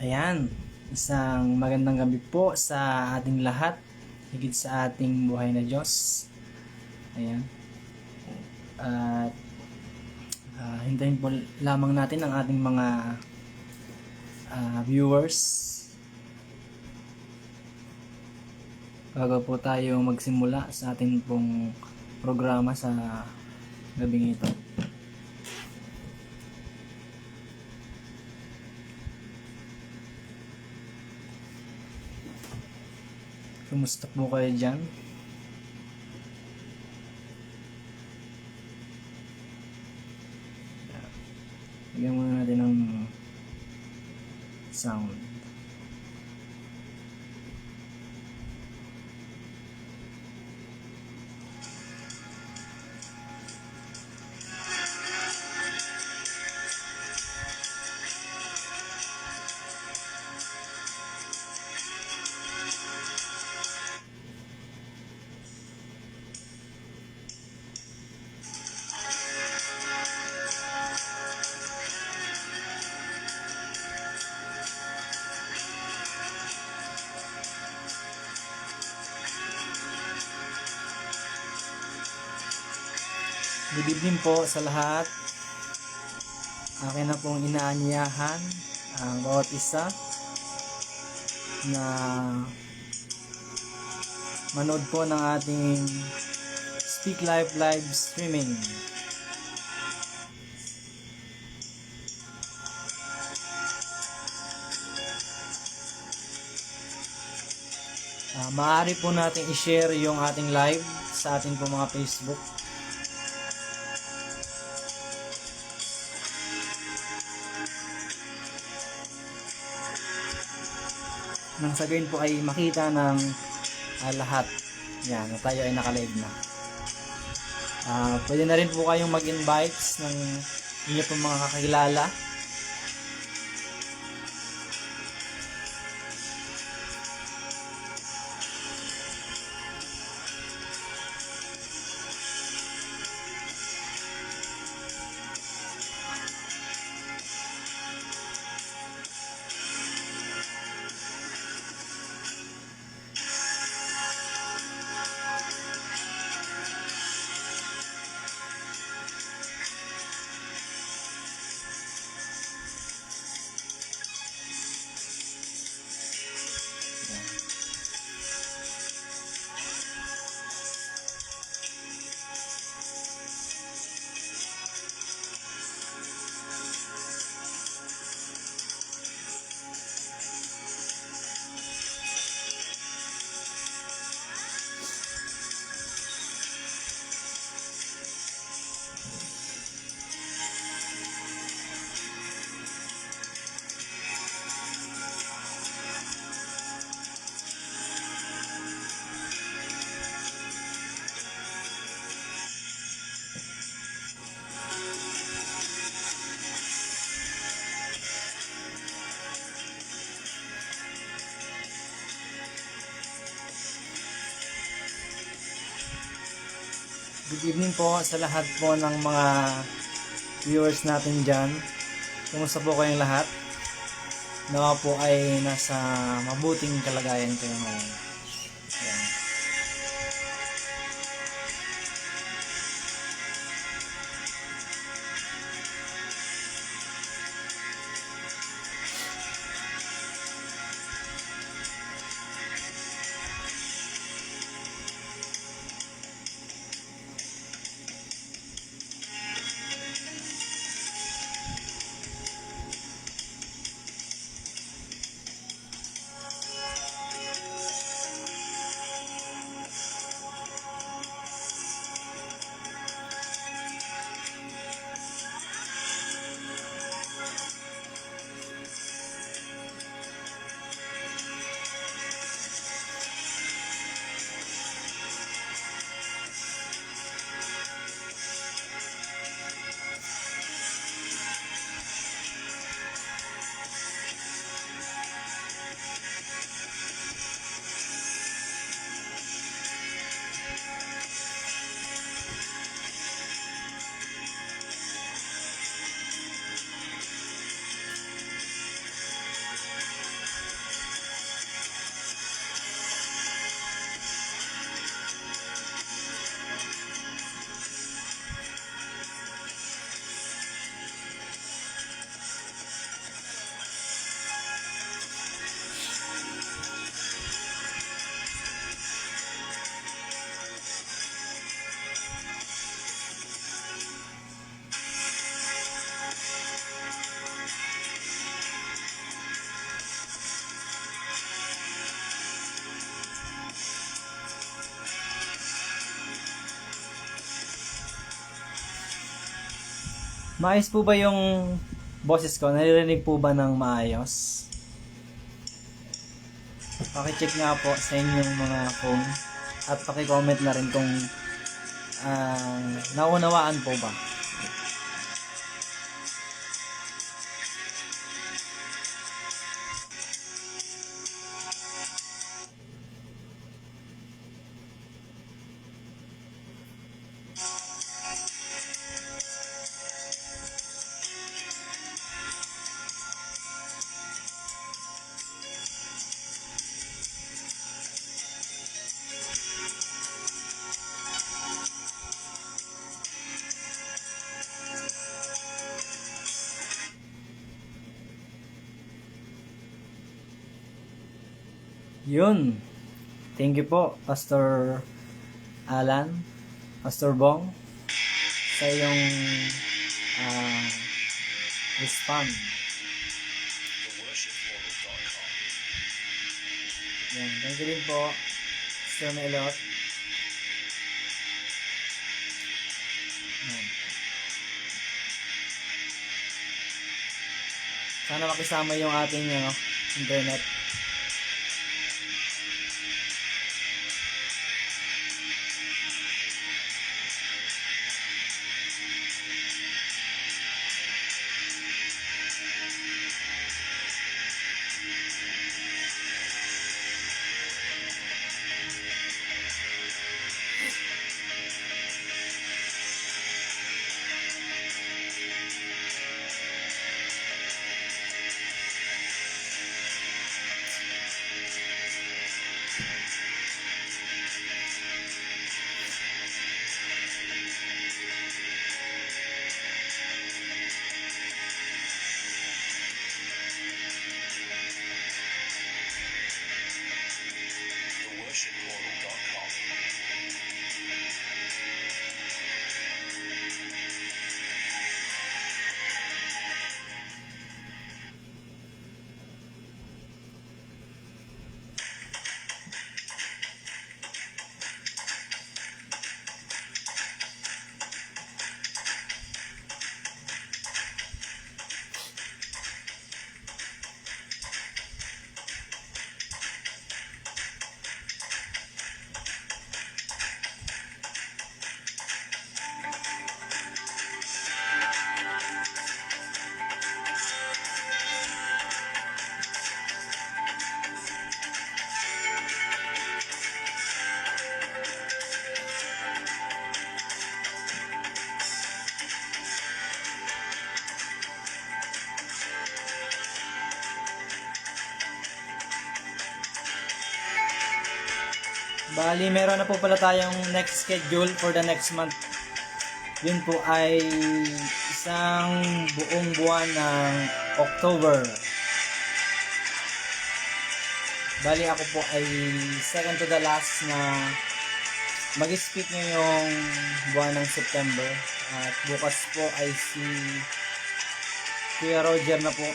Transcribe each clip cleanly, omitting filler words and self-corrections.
Ayan, isang magandang gabi po sa ating lahat, higit sa ating buhay na Diyos. Ayan. At hintayin po lamang natin ang ating mga viewers bago po tayo magsimula sa ating pong programa sa gabing ito. Kumusta po kayo dyan? Bigyan muna natin ng sound. Good evening po sa lahat. Akin na pong inaanyahan ang bawat isa na manood po ng ating Speak Life live streaming. Maaari po natin i-share yung ating live sa ating po mga Facebook. Nang sa gayon po ay makita ng lahat. Yan, na tayo ay naka-live na. Pwede na rin po kayong mag-invite ng inyo pong mga kakilala. Good evening po sa lahat po ng mga viewers natin dyan. Kumusta po kayong lahat? Nawa po ay nasa mabuting kalagayan kayo ngayon. Ayan. Maayos po ba yung boses ko? Naririnig po ba ng maayos? Paki-check nga po sa inyong mga phone at paki-comment na rin kung naunawaan po ba. Yun. Thank you po, Pastor Alan, Pastor Bong, sa iyong respond. Yan. Thank you din po, Sir Melot. Yan. Sana makisama yung ating internet. Bali, meron na po pala tayong next schedule for the next month. Yun po ay isang buong buwan ng October. Bali, ako po ay second to the last na mag-speak ngayong buwan ng September. At bukas po ay si Kuya Roger na po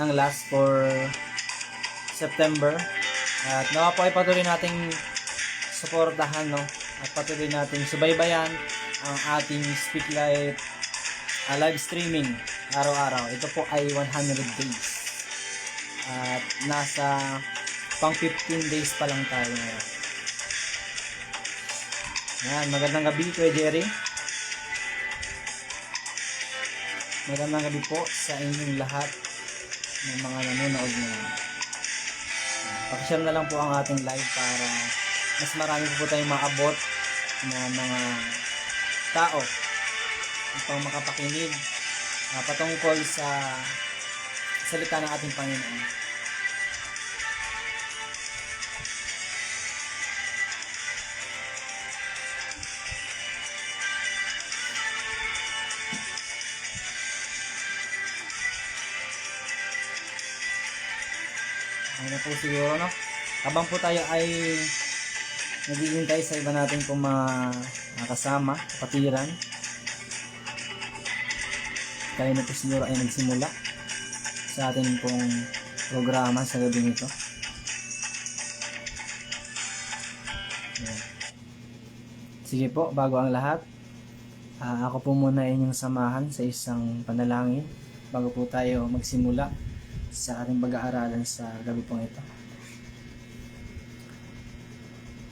ang last for September. At nawa po ay patuloy nating suportahan, no? At patuloy natin subaybayan ang ating Speak Light live streaming araw-araw. Ito po ay 100 days. At nasa pang 15 days pa lang tayo ngayon. Yan, magandang gabi Kuya Jerry. Magandang gabi po sa inyong lahat ng mga nanonood ngayon. Pakishare na lang po ang ating live para mas marami po tayong maabot na mga tao upang makapakinig patungkol sa salita ng ating Panginoon. Ano na po siguro, no? Habang po tayo ay naghihintay sa iba natin pong mga kasama, kapatiran. Tayo na po siguro ay nagsimula sa ating pong programa sa gabi nito. Sige po, bago ang lahat, Ako po muna inyong samahan sa isang panalangin bago po tayo magsimula sa ating pag-aaralan sa gabi pong ito.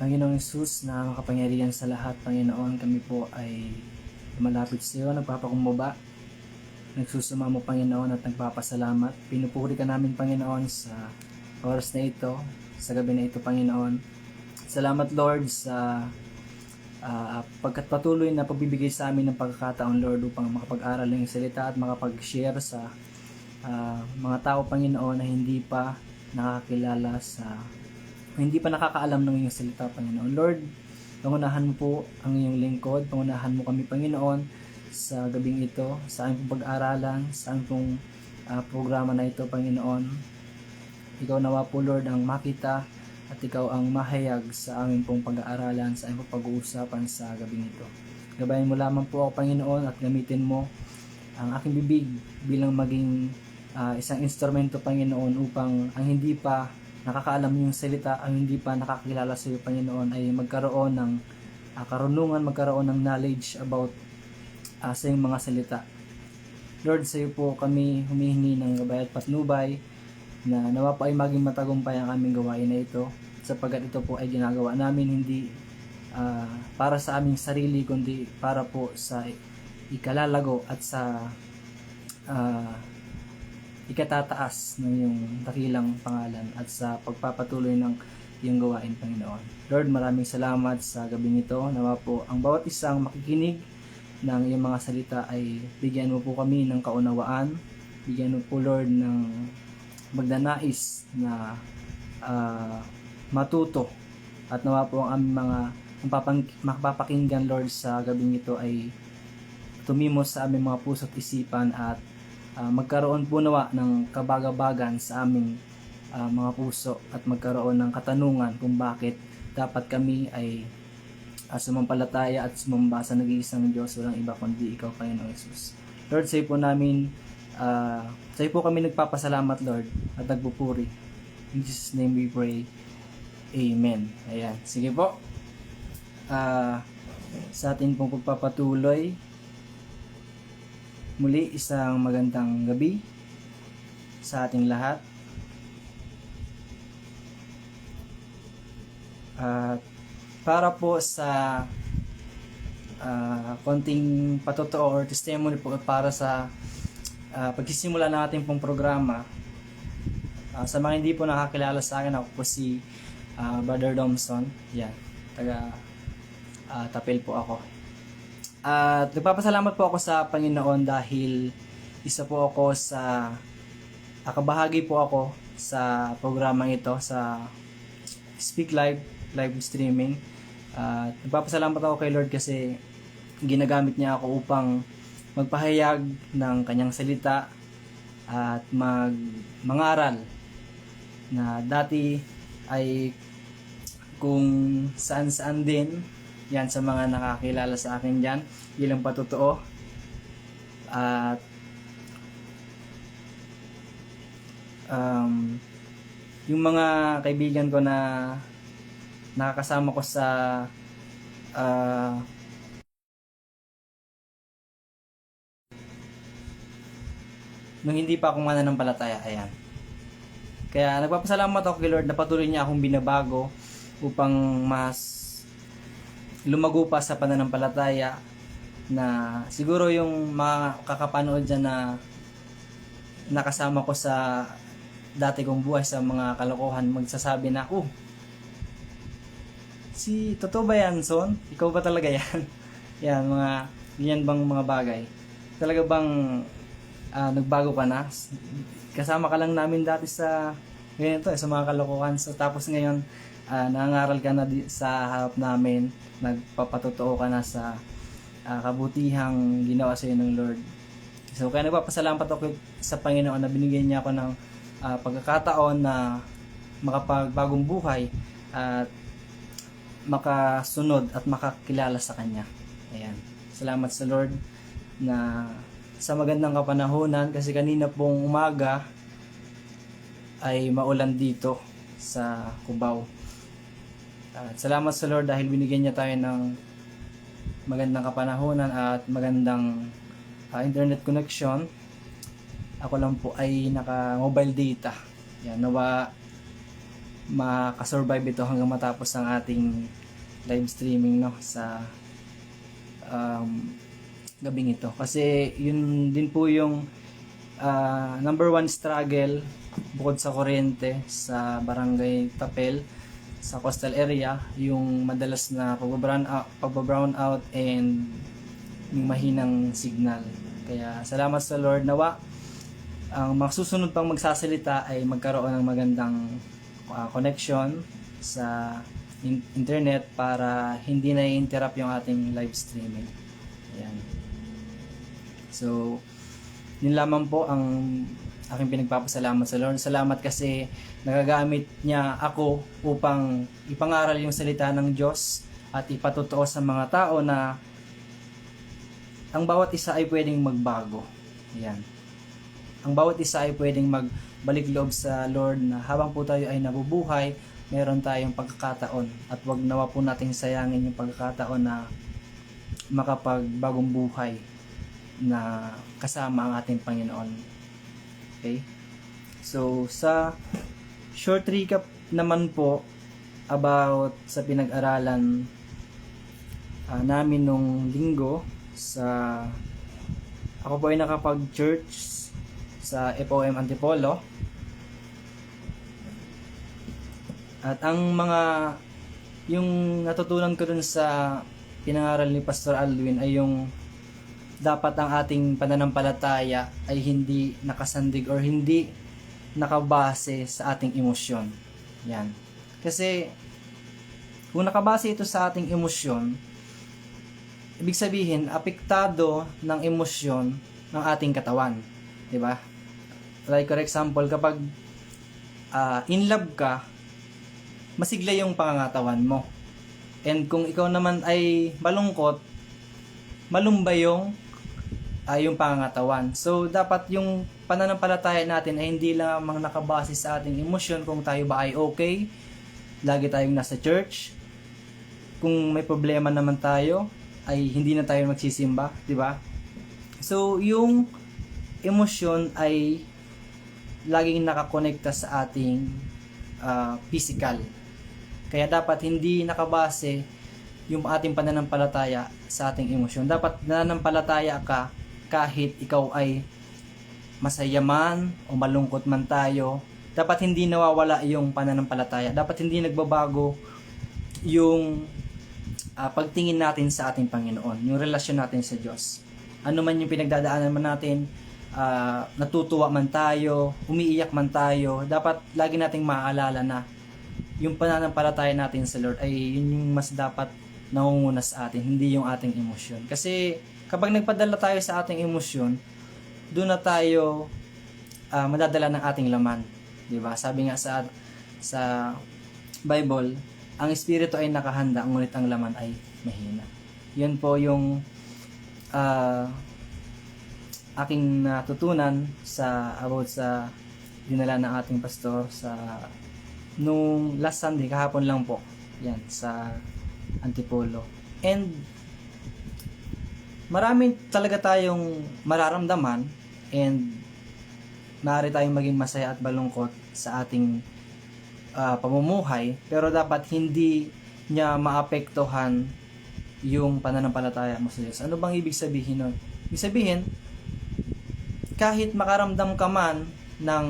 Panginoong Hesus na makapangyarihan sa lahat, Panginoon, kami po ay lumalapit sa iyo, nagpapakumbaba, nagsusumamo, Panginoon, at nagpapasalamat. Pinupuri ka namin, Panginoon, sa oras na ito, sa gabi na ito, Panginoon. Salamat, Lord, sa pagkat patuloy na pagbibigay sa amin ng pagkakataon, Lord, upang makapag-aral ng salita at makapag-share sa mga tao, Panginoon, na hindi pa nakakilala hindi pa nakakaalam ng iyong salita, Panginoon. Lord, pangunahan mo po ang iyong lingkod, pangunahan mo kami, Panginoon, sa gabing ito, sa aming pag-aaralan, sa aming programa na ito, Panginoon. Ikaw nawa po, Lord, ang makita at ikaw ang mahayag sa aming pong pag-aaralan, sa aming pag-uusapan sa gabing ito. Gabayan mo lamang po ako, Panginoon, at gamitin mo ang aking bibig bilang maging isang instrumento, Panginoon, upang ang hindi pa nakakaalam yung salita, ang hindi pa nakakilala sa iyo, Panginoon, ay magkaroon ng karunungan, magkaroon ng knowledge about sa iyong mga salita. Lord, sa iyo po kami humihingi ng gabay at patnubay na nawa pa ay maging matagumpay ang aming gawain na ito, sapagkat ito po ay ginagawa namin hindi para sa aming sarili, kundi para po sa ikalalago at sa ikatataas ng iyong dakilang pangalan at sa pagpapatuloy ng iyong gawain, Panginoon. Lord, maraming salamat sa gabing ito. Nawa po ang bawat isang makikinig ng iyong mga salita ay bigyan mo po kami ng kaunawaan. Bigyan mo po, Lord, ng magdanais na matuto. At nawa po ang aming mga mapapakinggan, Lord, sa gabing ito ay tumimos sa aming mga puso at isipan at magkaroon po nawa ng kabagabagan sa aming mga puso at magkaroon ng katanungan kung bakit dapat kami ay sumampalataya at sumamba sa nag-iisang Diyos, walang iba kundi ikaw, Panginoong Hesus. Lord, sa iyo po namin, sa iyo po kami nagpapasalamat, Lord, at nagpupuri. In Jesus' name we pray. Amen. Ayan. Sige po. Sa atin pong pagpapatuloy, muli isang magandang gabi sa ating lahat. At para po sa konting patotoo or testimony po para sa pagsisimula ng ating pong programa, sa mga hindi po nakakilala sa akin, ako po si Brother Domson. Yan, taga Tapil po ako. At nagpapasalamat po ako sa Panginoon dahil isa po ako sa kabahagi po ako sa programang ito, sa Speak Live streaming. Nagpapasalamat ako kay Lord kasi ginagamit niya ako upang magpahayag ng kanyang salita at mangaral na dati ay kung saan-saan din. Yan, sa mga nakakilala sa akin dyan, bilang patotoo. At yung mga kaibigan ko na nakakasama ko sa nung hindi pa ako mananampalataya, ayan. Kaya nagpapasalamat ako kay Lord na patuloy niya akong binabago upang mas lumago pa sa pananampalataya, na siguro yung mga kakapanood dyan na nakasama ko sa dati kong buhay sa mga kalokohan, magsasabi na, totoo ba yan, Son? Ikaw ba talaga yan? Yan, ganyan bang mga bagay? Talaga bang nagbago ka na? Kasama ka lang namin dati sa ganito, sa mga kalokohan. So, tapos ngayon, nangangaral ka na sa harap namin, nagpapatotoo ka na sa kabutihang ginawa sa iyo ng Lord. So kaya nagpapasalamat ako sa Panginoon na binigyan niya ako ng pagkakataon na makapagbagong buhay at makasunod at makakilala sa Kanya. Ayan. Salamat sa Lord na sa magandang kapanahonan, kasi kanina pong umaga ay maulan dito sa Cubao. Salamat sa Lord dahil binigyan niya tayo ng magandang kapanahunan at magandang internet connection. Ako lang po ay naka mobile data. Yan, nawa makasurvive ito hanggang matapos ang ating live streaming, no, sa gabing ito. Kasi yun din po yung number one struggle bukod sa kuryente sa Barangay Tapel sa coastal area, yung madalas na pagba-brown out and yung mahinang signal. Kaya salamat sa Lord, nawa ang magsusunod pang magsasalita ay magkaroon ng magandang connection sa internet para hindi na i-interrupt yung ating live streaming. Ayan. So, yun lamang po ang aking pinagpapasalamat sa Lord. Salamat kasi nagagamit niya ako upang ipangaral yung salita ng Diyos at ipatotoo sa mga tao na ang bawat isa ay pwedeng magbago. Ayan. Ang bawat isa ay pwedeng magbalik loob sa Lord na habang po tayo ay nabubuhay, meron tayong pagkakataon at wag nawa po nating sayangin yung pagkakataon na makapagbagong buhay na kasama ang ating Panginoon. Okay? So, sa short recap naman po about sa pinag-aralan namin nung linggo ako po ay nakapag-church sa FOM Antipolo. At yung natutunan ko dun sa pinangaral ni Pastor Alwin ay yung dapat ang ating pananampalataya ay hindi nakasandig or hindi nakabase sa ating emosyon. Yan. Kasi kung nakabase ito sa ating emosyon, ibig sabihin apektado ng emosyon ng ating katawan, 'di ba? Like for example, kapag in love ka, masigla yung pangangatawan mo. And kung ikaw naman ay malungkot, malumbay yung pangangatawan. So, dapat yung pananampalataya natin ay hindi lamang nakabase sa ating emosyon kung tayo ba ay okay, lagi tayong nasa church. Kung may problema naman tayo, ay hindi na tayo magsisimba, di ba? So, yung emosyon ay laging nakakonekta sa ating physical. Kaya dapat hindi nakabase yung ating pananampalataya sa ating emosyon. Dapat nananampalataya ka kahit ikaw ay masaya man o malungkot man tayo. Dapat hindi nawawala yung pananampalataya. Dapat hindi nagbabago yung pagtingin natin sa ating Panginoon, yung relasyon natin sa Diyos. Ano man yung pinagdadaanan man natin, natutuwa man tayo, umiiyak man tayo, dapat lagi nating maaalala na yung pananampalataya natin sa Lord ay yun yung mas dapat nangunguna sa atin, hindi yung ating emosyon. Kasi kapag nagpadala tayo sa ating emosyon, doon na tayo madadala ng ating laman. 'Di ba? Sabi nga sa Bible, ang espiritu ay nakahanda, ngunit ang laman ay mahina. 'Yun po yung aking natutunan about sa dinala ng ating pastor sa nung last Sunday, kahapon lang po. Yan, sa Antipolo. And marami talaga tayong mararamdaman and maaari tayong maging masaya at malungkot sa ating pamumuhay, pero dapat hindi niya maapektuhan yung pananampalataya mo sa Diyos. Ano bang ibig sabihin nun? Ibig sabihin, kahit makaramdam ka man ng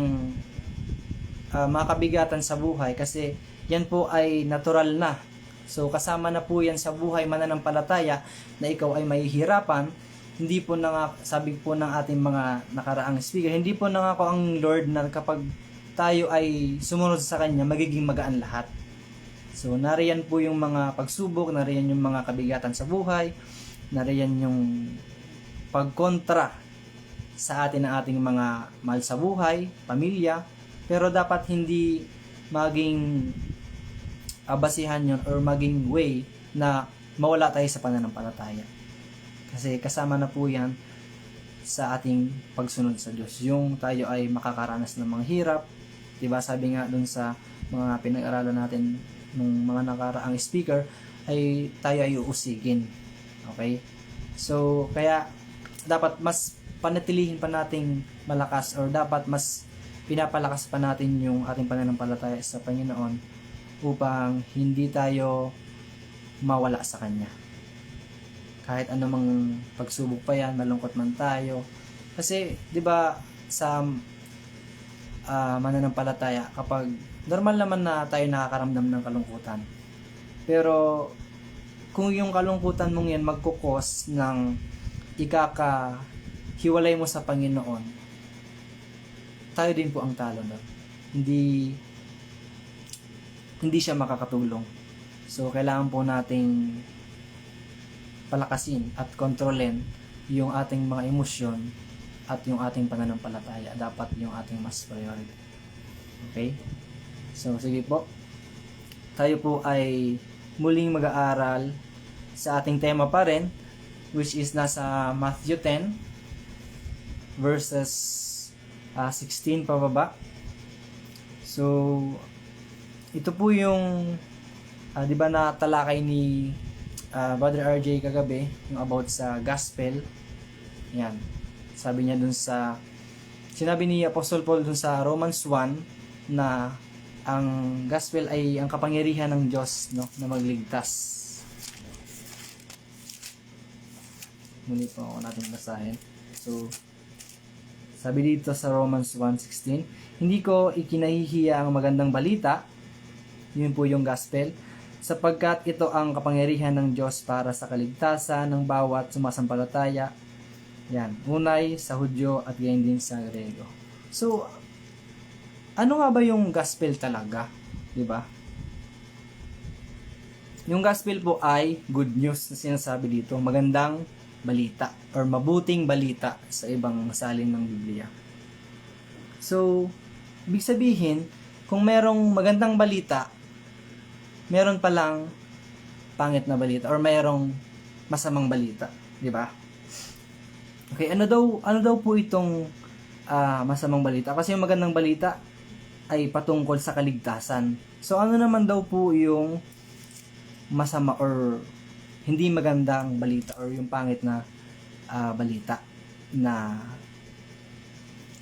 mga kabigatan sa buhay, kasi yan po ay natural na. So, kasama na po yan sa buhay mananampalataya na ikaw ay mahihirapan. Hindi po sabi po ng ating mga nakaraang speaker, hindi po nangako ang Lord na kapag tayo ay sumunod sa Kanya, magiging magaan lahat. So, nariyan po yung mga pagsubok, nariyan yung mga kabigatan sa buhay, nariyan yung pagkontra sa atin ng ating mga mahal sa buhay, pamilya, pero dapat hindi maging basihan yun or maging way na mawala tayo sa pananampalataya. Kasi kasama na po yan sa ating pagsunod sa Diyos. Yung tayo ay makakaranas ng mga hirap. Diba sabi nga dun sa mga pinag-aralan natin ng mga nakaraang speaker, ay tayo ay uusigin. Okay? So, kaya dapat mas panatilihin pa nating malakas, or dapat mas pinapalakas pa natin yung ating pananampalataya sa Panginoon upang hindi tayo mawala sa Kanya. Kahit anumang pagsubok pa yan, malungkot man tayo. Kasi, di ba, sa mananampalataya, kapag normal naman na tayo nakakaramdam ng kalungkutan. Pero, kung yung kalungkutan mong yan magkukos ng ikakahiwalay mo sa Panginoon, tayo din po ang talo nun. Hindi siya makakatulong. So, kailangan po nating palakasin at kontrolin yung ating mga emosyon at yung ating pananampalataya. Dapat yung ating mas priority. Okay? So, sige po. Tayo po ay muling mag-aaral sa ating tema pa rin, which is nasa Matthew 10 verses 16 pababa. So, ito po yung di ba na talakay ni Brother RJ kagabi, yung about sa gospel. Yan. Sabi niya dun sinabi ni Apostle Paul dun sa Romans 1 na ang gospel ay ang kapangyarihan ng Diyos, no, na magligtas. Muli po ako natin basahin. So, sabi dito sa Romans 1:16, hindi ko ikinahihiya ang magandang balita, yun po yung gospel, sapagkat ito ang kapangyarihan ng Diyos para sa kaligtasan ng bawat sumasampalataya. Yan, unay sa Hudyo at gayon din sa Grego. So, ano nga ba yung gospel talaga? 'Di ba? Yung gospel po ay good news na sinasabi dito, magandang balita or mabuting balita sa ibang salin ng Biblia. So, ibig sabihin, kung merong magandang balita, meron palang pangit na balita or mayroong masamang balita, 'di ba? Okay, ano daw po itong masamang balita? Kasi yung magandang balita ay patungkol sa kaligtasan. So, ano naman daw po yung masama or hindi magandang balita or yung pangit na balita na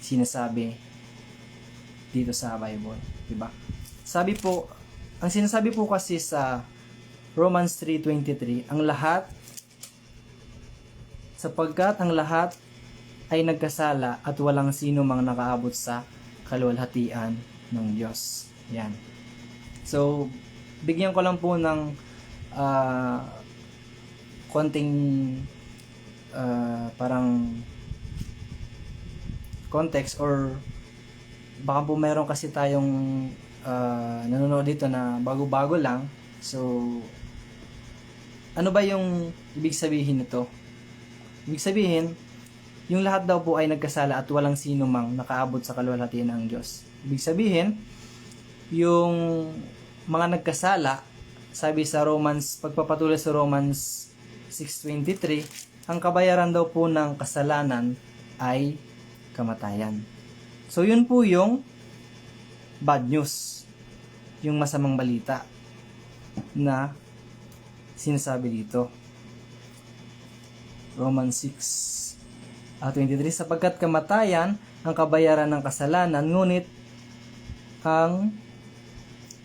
sinasabi dito sa Bible, diba? Ang sinasabi po kasi sa Romans 3:23, sapagkat ang lahat ay nagkasala at walang sino mang nakaabot sa kaluwalhatian ng Diyos. Yan. So, bigyan ko lang po ng konting parang context, or baka po meron kasi tayong nanonood dito na bago-bago lang. So, ano ba yung ibig sabihin nito? Ibig sabihin, yung lahat daw po ay nagkasala at walang sino mang nakaabot sa kaluwalhatian ng Diyos. Ibig sabihin, yung mga nagkasala, sabi sa pagpapatuloy sa Romans 6:23, ang kabayaran daw po ng kasalanan ay kamatayan. So, yun po yung bad news, yung masamang balita na sinasabi dito. Romans 6:23, sapagkat kamatayan ang kabayaran ng kasalanan, ngunit ang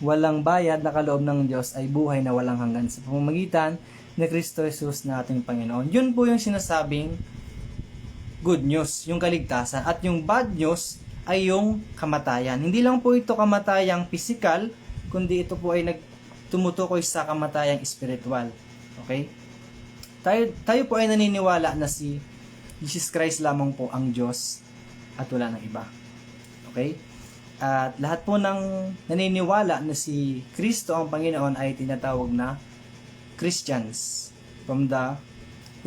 walang bayad na kaloob ng Diyos ay buhay na walang hanggan sa pamamagitan ni Kristo Jesus na ating Panginoon. Yun po yung sinasabing good news, yung kaligtasan. At yung bad news ay yung kamatayan. Hindi lang po ito kamatayang physical, kundi ito po ay tumutukoy sa kamatayang spiritual. Okay? Tayo po ay naniniwala na si Jesus Christ lamang po ang Diyos at wala ng iba. Okay? At lahat po ng naniniwala na si Kristo ang Panginoon ay tinatawag na Christians. From the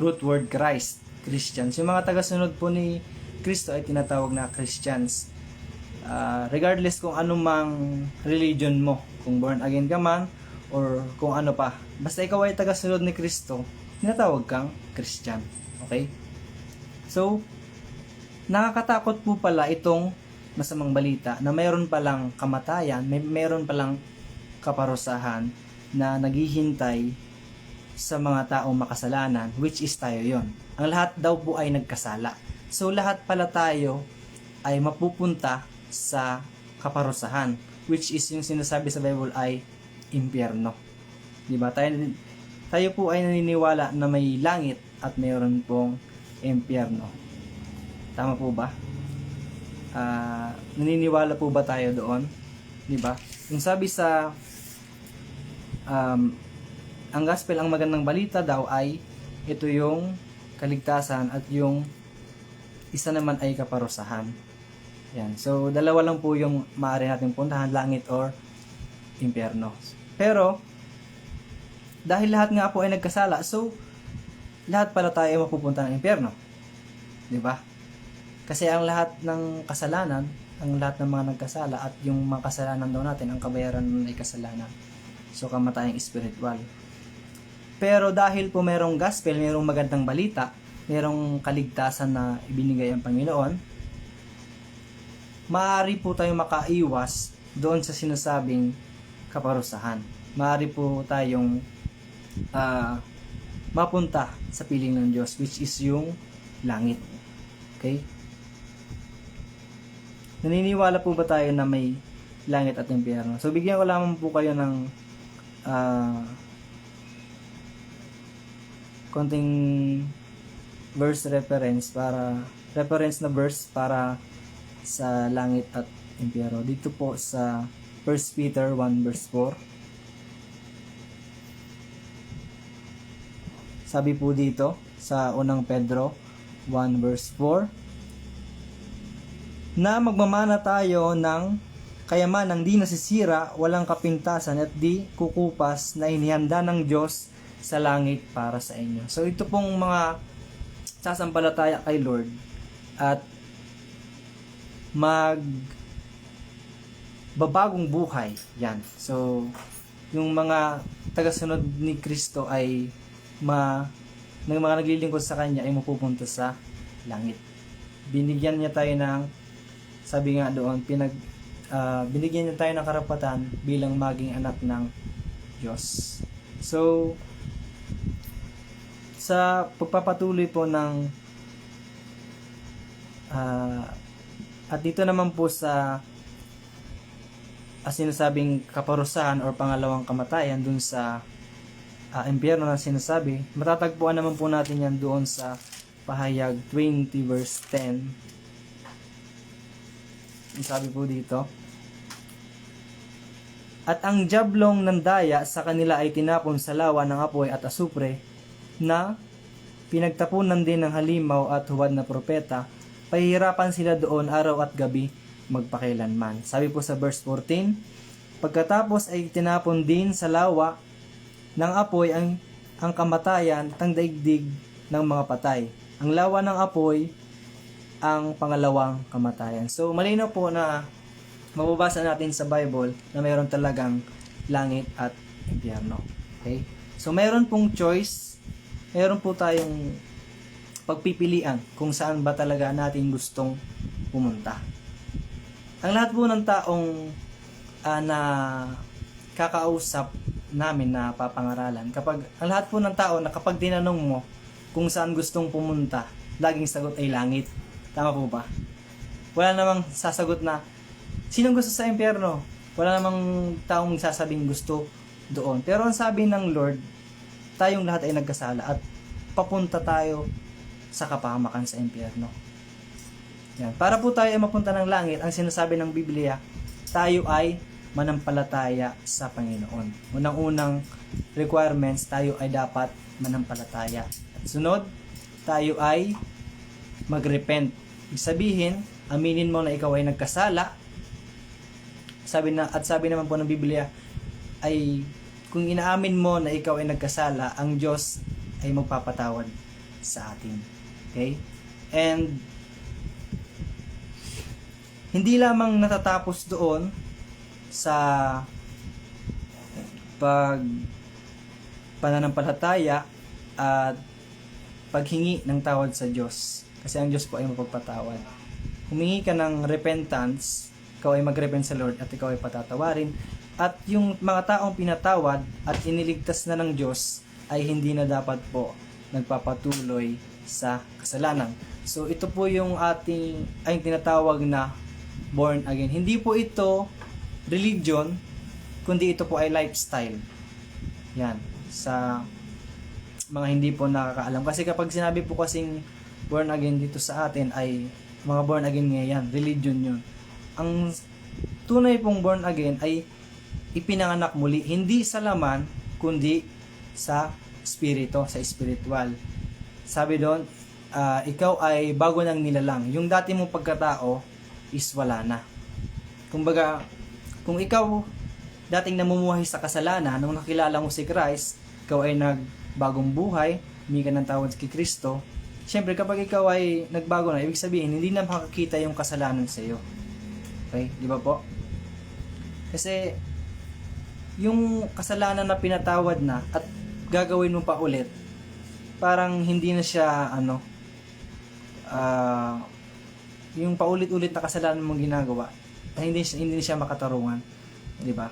root word Christ, Christians. Yung mga tagasunod po ni Kristo ay tinatawag na Christians. Regardless kung anumang religion mo, kung born again ka man, or kung ano pa. Basta ikaw ay tagasunod ni Kristo, tinatawag kang Christian. Okay? So, nakakatakot po pala itong masamang balita na mayroon palang kamatayan, mayroon palang kaparusahan na naghihintay sa mga taong makasalanan, which is tayo yon. Ang lahat daw po ay nagkasala. So lahat pala tayo ay mapupunta sa kaparusahan, which is yung sinasabi sa Bible ay impyerno. Diba? Tayo po ay naniniwala na may langit at mayroon pong impyerno. Tama po ba? Naniniwala po ba tayo doon? Diba? Yung sabi sa ang gospel, ang magandang balita daw ay ito yung kaligtasan at yung isa naman ay kaparusahan. Yan. So, dalawa lang po yung maaari natin puntahan, langit or impyerno. Pero, dahil lahat nga po ay nagkasala, so, lahat pala tayo ay mapupunta ng impyerno. Diba? Kasi ang lahat ng kasalanan, ang lahat ng mga nagkasala at yung mga kasalanan daw natin, ang kabayaran ng kasalanan. So, kamatayang spiritual. Pero dahil po merong gospel, merong magandang balita, merong kaligtasan na ibinigay ang Panginoon, maaari po tayong makaiwas doon sa sinasabing kaparusahan. Maaari po tayong mapunta sa piling ng Diyos, which is yung langit. Okay? Naniniwala po ba tayo na may langit at impyerno? So, bigyan ko lamang po kayo ng konting verse reference na verse para sa langit at impyerno. Dito po sa 1 Peter 1 verse 4. Sabi po dito sa unang Pedro 1 verse 4 na magmamana tayo ng kayamanang di nasisira, walang kapintasan at di kukupas na inihanda ng Diyos sa langit para sa inyo. So ito pong mga sasampalataya kay Lord at babagong buhay. Yan. So yung mga tagasunod ni Kristo ay ng mga naglilingkod sa Kanya ay mapupunta sa langit. Binigyan niya tayo ng, sabi nga doon, binigyan niya tayo ng karapatan bilang maging anak ng Diyos. So, sa pagpapatuloy po ng at dito naman po sa sinasabing kaparusahan or pangalawang kamatayan dun sa impyerno na sinasabi, matatagpuan naman po natin yan doon sa Pahayag 20 verse 10. Sabi po dito, at ang jablong ng daya sa kanila ay tinapon sa lawa ng apoy at asupre, na pinagtapunan din ng halimaw at huwad na propeta, pahihirapan sila doon araw at gabi magpakailanman. Sabi po sa verse 14, pagkatapos ay tinapon din sa lawa ng apoy ang kamatayan, tang daigdig ng mga patay. Ang lawa ng apoy ang pangalawang kamatayan. So malinaw po na mababasa natin sa Bible na mayroon talagang langit at impyerno. Okay? So mayroon pong choice, mayroon po tayong pagpipilian kung saan ba talaga natin gustong pumunta. Ang lahat po ng taong na kakausap namin na papangaralan, ang lahat po ng tao na kapag tinanong mo kung saan gustong pumunta, laging sagot ay langit. Tama po ba? Wala namang sasagot na sinong gusto sa impyerno? Wala namang taong sasabing gusto doon. Pero ang sabi ng Lord, tayong lahat ay nagkasala at papunta tayo sa kapahamakan sa impyerno. Yan. Para po tayo ay mapunta ng langit, ang sinasabi ng Biblia, tayo ay manampalataya sa Panginoon. Unang-unang requirements, tayo ay dapat manampalataya. At sunod, tayo ay magrepent. Ibig sabihin, aminin mo na ikaw ay nagkasala. Sabi naman po ng Biblia ay kung inaamin mo na ikaw ay nagkasala, ang Diyos ay magpapatawad sa atin. Okay? And hindi lamang natatapos doon sa pananampalataya at paghingi ng tawad sa Diyos. Kasi ang Diyos po ay mapagpatawad. Humingi ka ng repentance, ikaw ay mag-repent sa Lord at ikaw ay patatawarin. At yung mga taong pinatawad at iniligtas na ng Diyos ay hindi na dapat po nagpapatuloy sa kasalanan. So ito po yung ay tinatawag na born again. Hindi po ito religion, kundi ito po ay lifestyle. Yan, sa mga hindi po nakakaalam. Kasi kapag sinabi po kasing born again dito sa atin ay mga born again ngayon, religion yun. Ang tunay pong born again ay ipinanganak muli, hindi sa laman, kundi sa spirito, sa spiritual. Sabi doon, ikaw ay bago nang nilalang. Yung dati mong pagkatao is wala na. Kumbaga, kung ikaw dating namumuhay sa kasalanan, nung nakilala mo si Christ, ikaw ay nagbagong buhay, humingi ka ng tawad kay Kristo. Siyempre, kapag ikaw ay nagbago na, ibig sabihin, hindi na makakita yung kasalanan sa iyo. Okay? Di ba po? Kasi, yung kasalanan na pinatawad na at gagawin mo pa ulit, parang hindi na siya, yung paulit-ulit na kasalanan mong ginagawa, hindi na siya makatarungan. Di ba?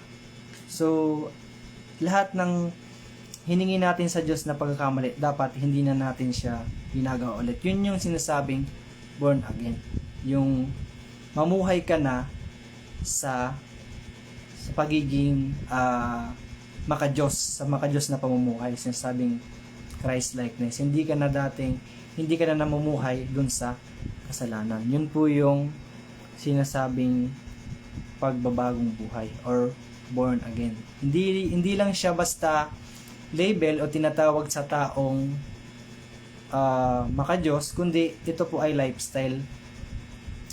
So, lahat ng hiningi natin sa Diyos na pagkakamali, dapat hindi na natin siya ginagawa ulit. Yun yung sinasabing born again. Yung mamuhay ka na sa pagiging makadiyos, sa makadiyos na pamumuhay, sinasabing Christ-likeness. Hindi ka na namumuhay dun sa kasalanan. Yun po yung sinasabing pagbabagong buhay or born again. Hindi lang siya basta label o tinatawag sa taong makadiyos, kundi ito po ay lifestyle.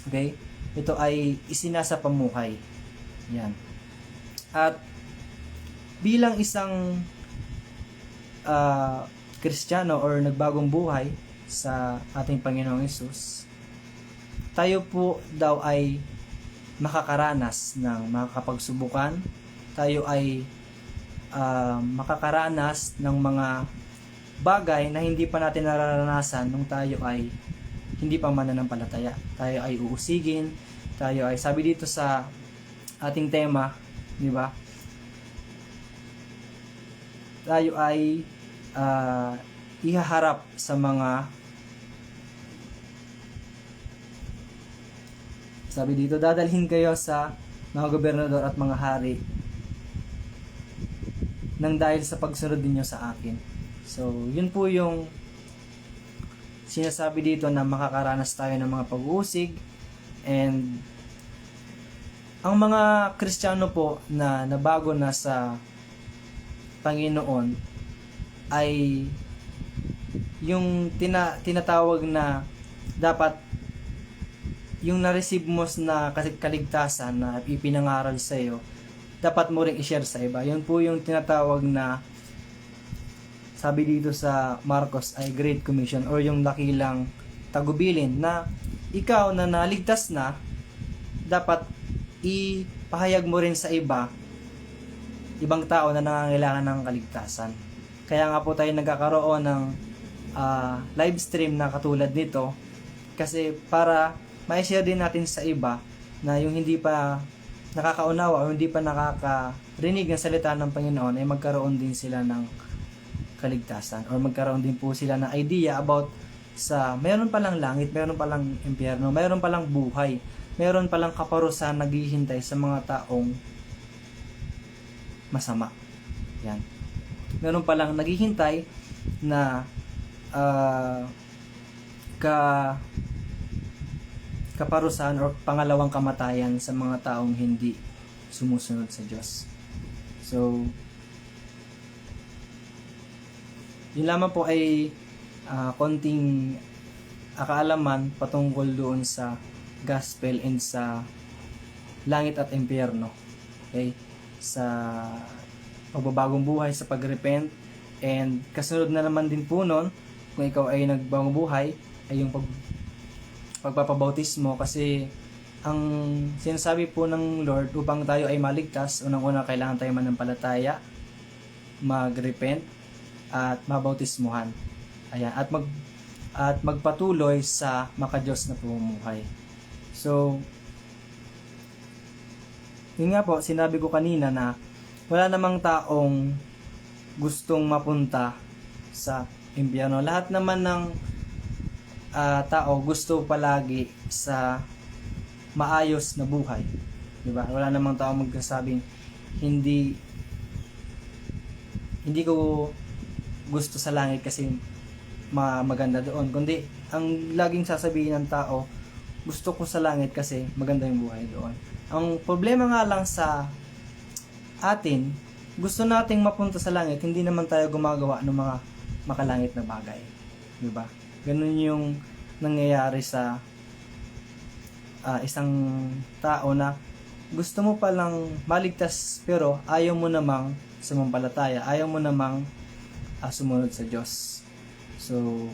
Okay? Ito ay isinasa pamuhay. Yan. At bilang isang Kristiyano or nagbagong buhay sa ating Panginoong Hesus, tayo po daw ay makakaranas ng makakapagsubukan. Tayo ay makakaranas ng mga bagay na hindi pa natin nararanasan nung tayo ay hindi pa mananampalataya. Tayo ay uusigin, tayo ay, sabi dito sa ating tema, di ba? Tayo ay ihaharap sa mga, sabi dito, dadalhin kayo sa mga gobernador at mga hari nang dahil sa pagsunod ninyo sa akin. So, yun po yung sinasabi dito na makakaranas tayo ng mga pag-uusig. And ang mga Kristiyano po na nabago na sa Panginoon ay yung tinatawag na dapat yung na-receive mo na kaligtasan na ipinangaral sa iyo, dapat mo ring i-share sa iba. Yun po yung tinatawag na, sabi dito sa Marcos, ay Great Commission or yung dakilang tagubilin na ikaw na naligtas na, dapat ipahayag mo rin sa ibang tao na nangangailangan ng kaligtasan. Kaya nga po tayo nagkakaroon ng live stream na katulad nito, kasi para ma-share din natin sa iba na yung hindi pa nakakaunawa o hindi pa nakakarinig ng salita ng Panginoon ay magkaroon din sila ng kaligtasan or magkaroon din po sila ng idea about sa meron palang langit, meron palang impyerno, meron palang buhay, meron palang kaparusahan naghihintay sa mga taong masama. Yan. Meron palang naghihintay na kaparusahan or pangalawang kamatayan sa mga taong hindi sumusunod sa Diyos. So, yun lamang po ay konting kaalaman patungkol doon sa gospel and sa langit at impyerno. Okay? Sa pagbabagong buhay, sa pagrepent, and kasunod na naman din po nun, kung ikaw ay nagbagong buhay, ay yung pagpapabautismo, kasi ang sinasabi po ng Lord upang tayo ay maligtas, unang-una kailangan tayo manampalataya, magrepent, at mabautismuhan. Ayan, at magpatuloy sa makadiyos na pamumuhay. So, yun nga po, sinabi ko kanina na wala namang taong gustong mapunta sa impyerno. Lahat naman ng tao gusto palagi sa maayos na buhay. Diba? Wala namang tao magkasabing hindi ko gusto sa langit kasi maganda doon. Kundi, ang laging sasabihin ng tao, gusto ko sa langit kasi maganda yung buhay doon. Ang problema nga lang sa atin, gusto nating mapunta sa langit, hindi naman tayo gumagawa ng mga makalangit na bagay. Diba? Ganun yung nangyayari sa isang tao na gusto mo palang maligtas pero ayaw mo namang sumampalataya, ayaw mo namang sumunod sa Diyos. So,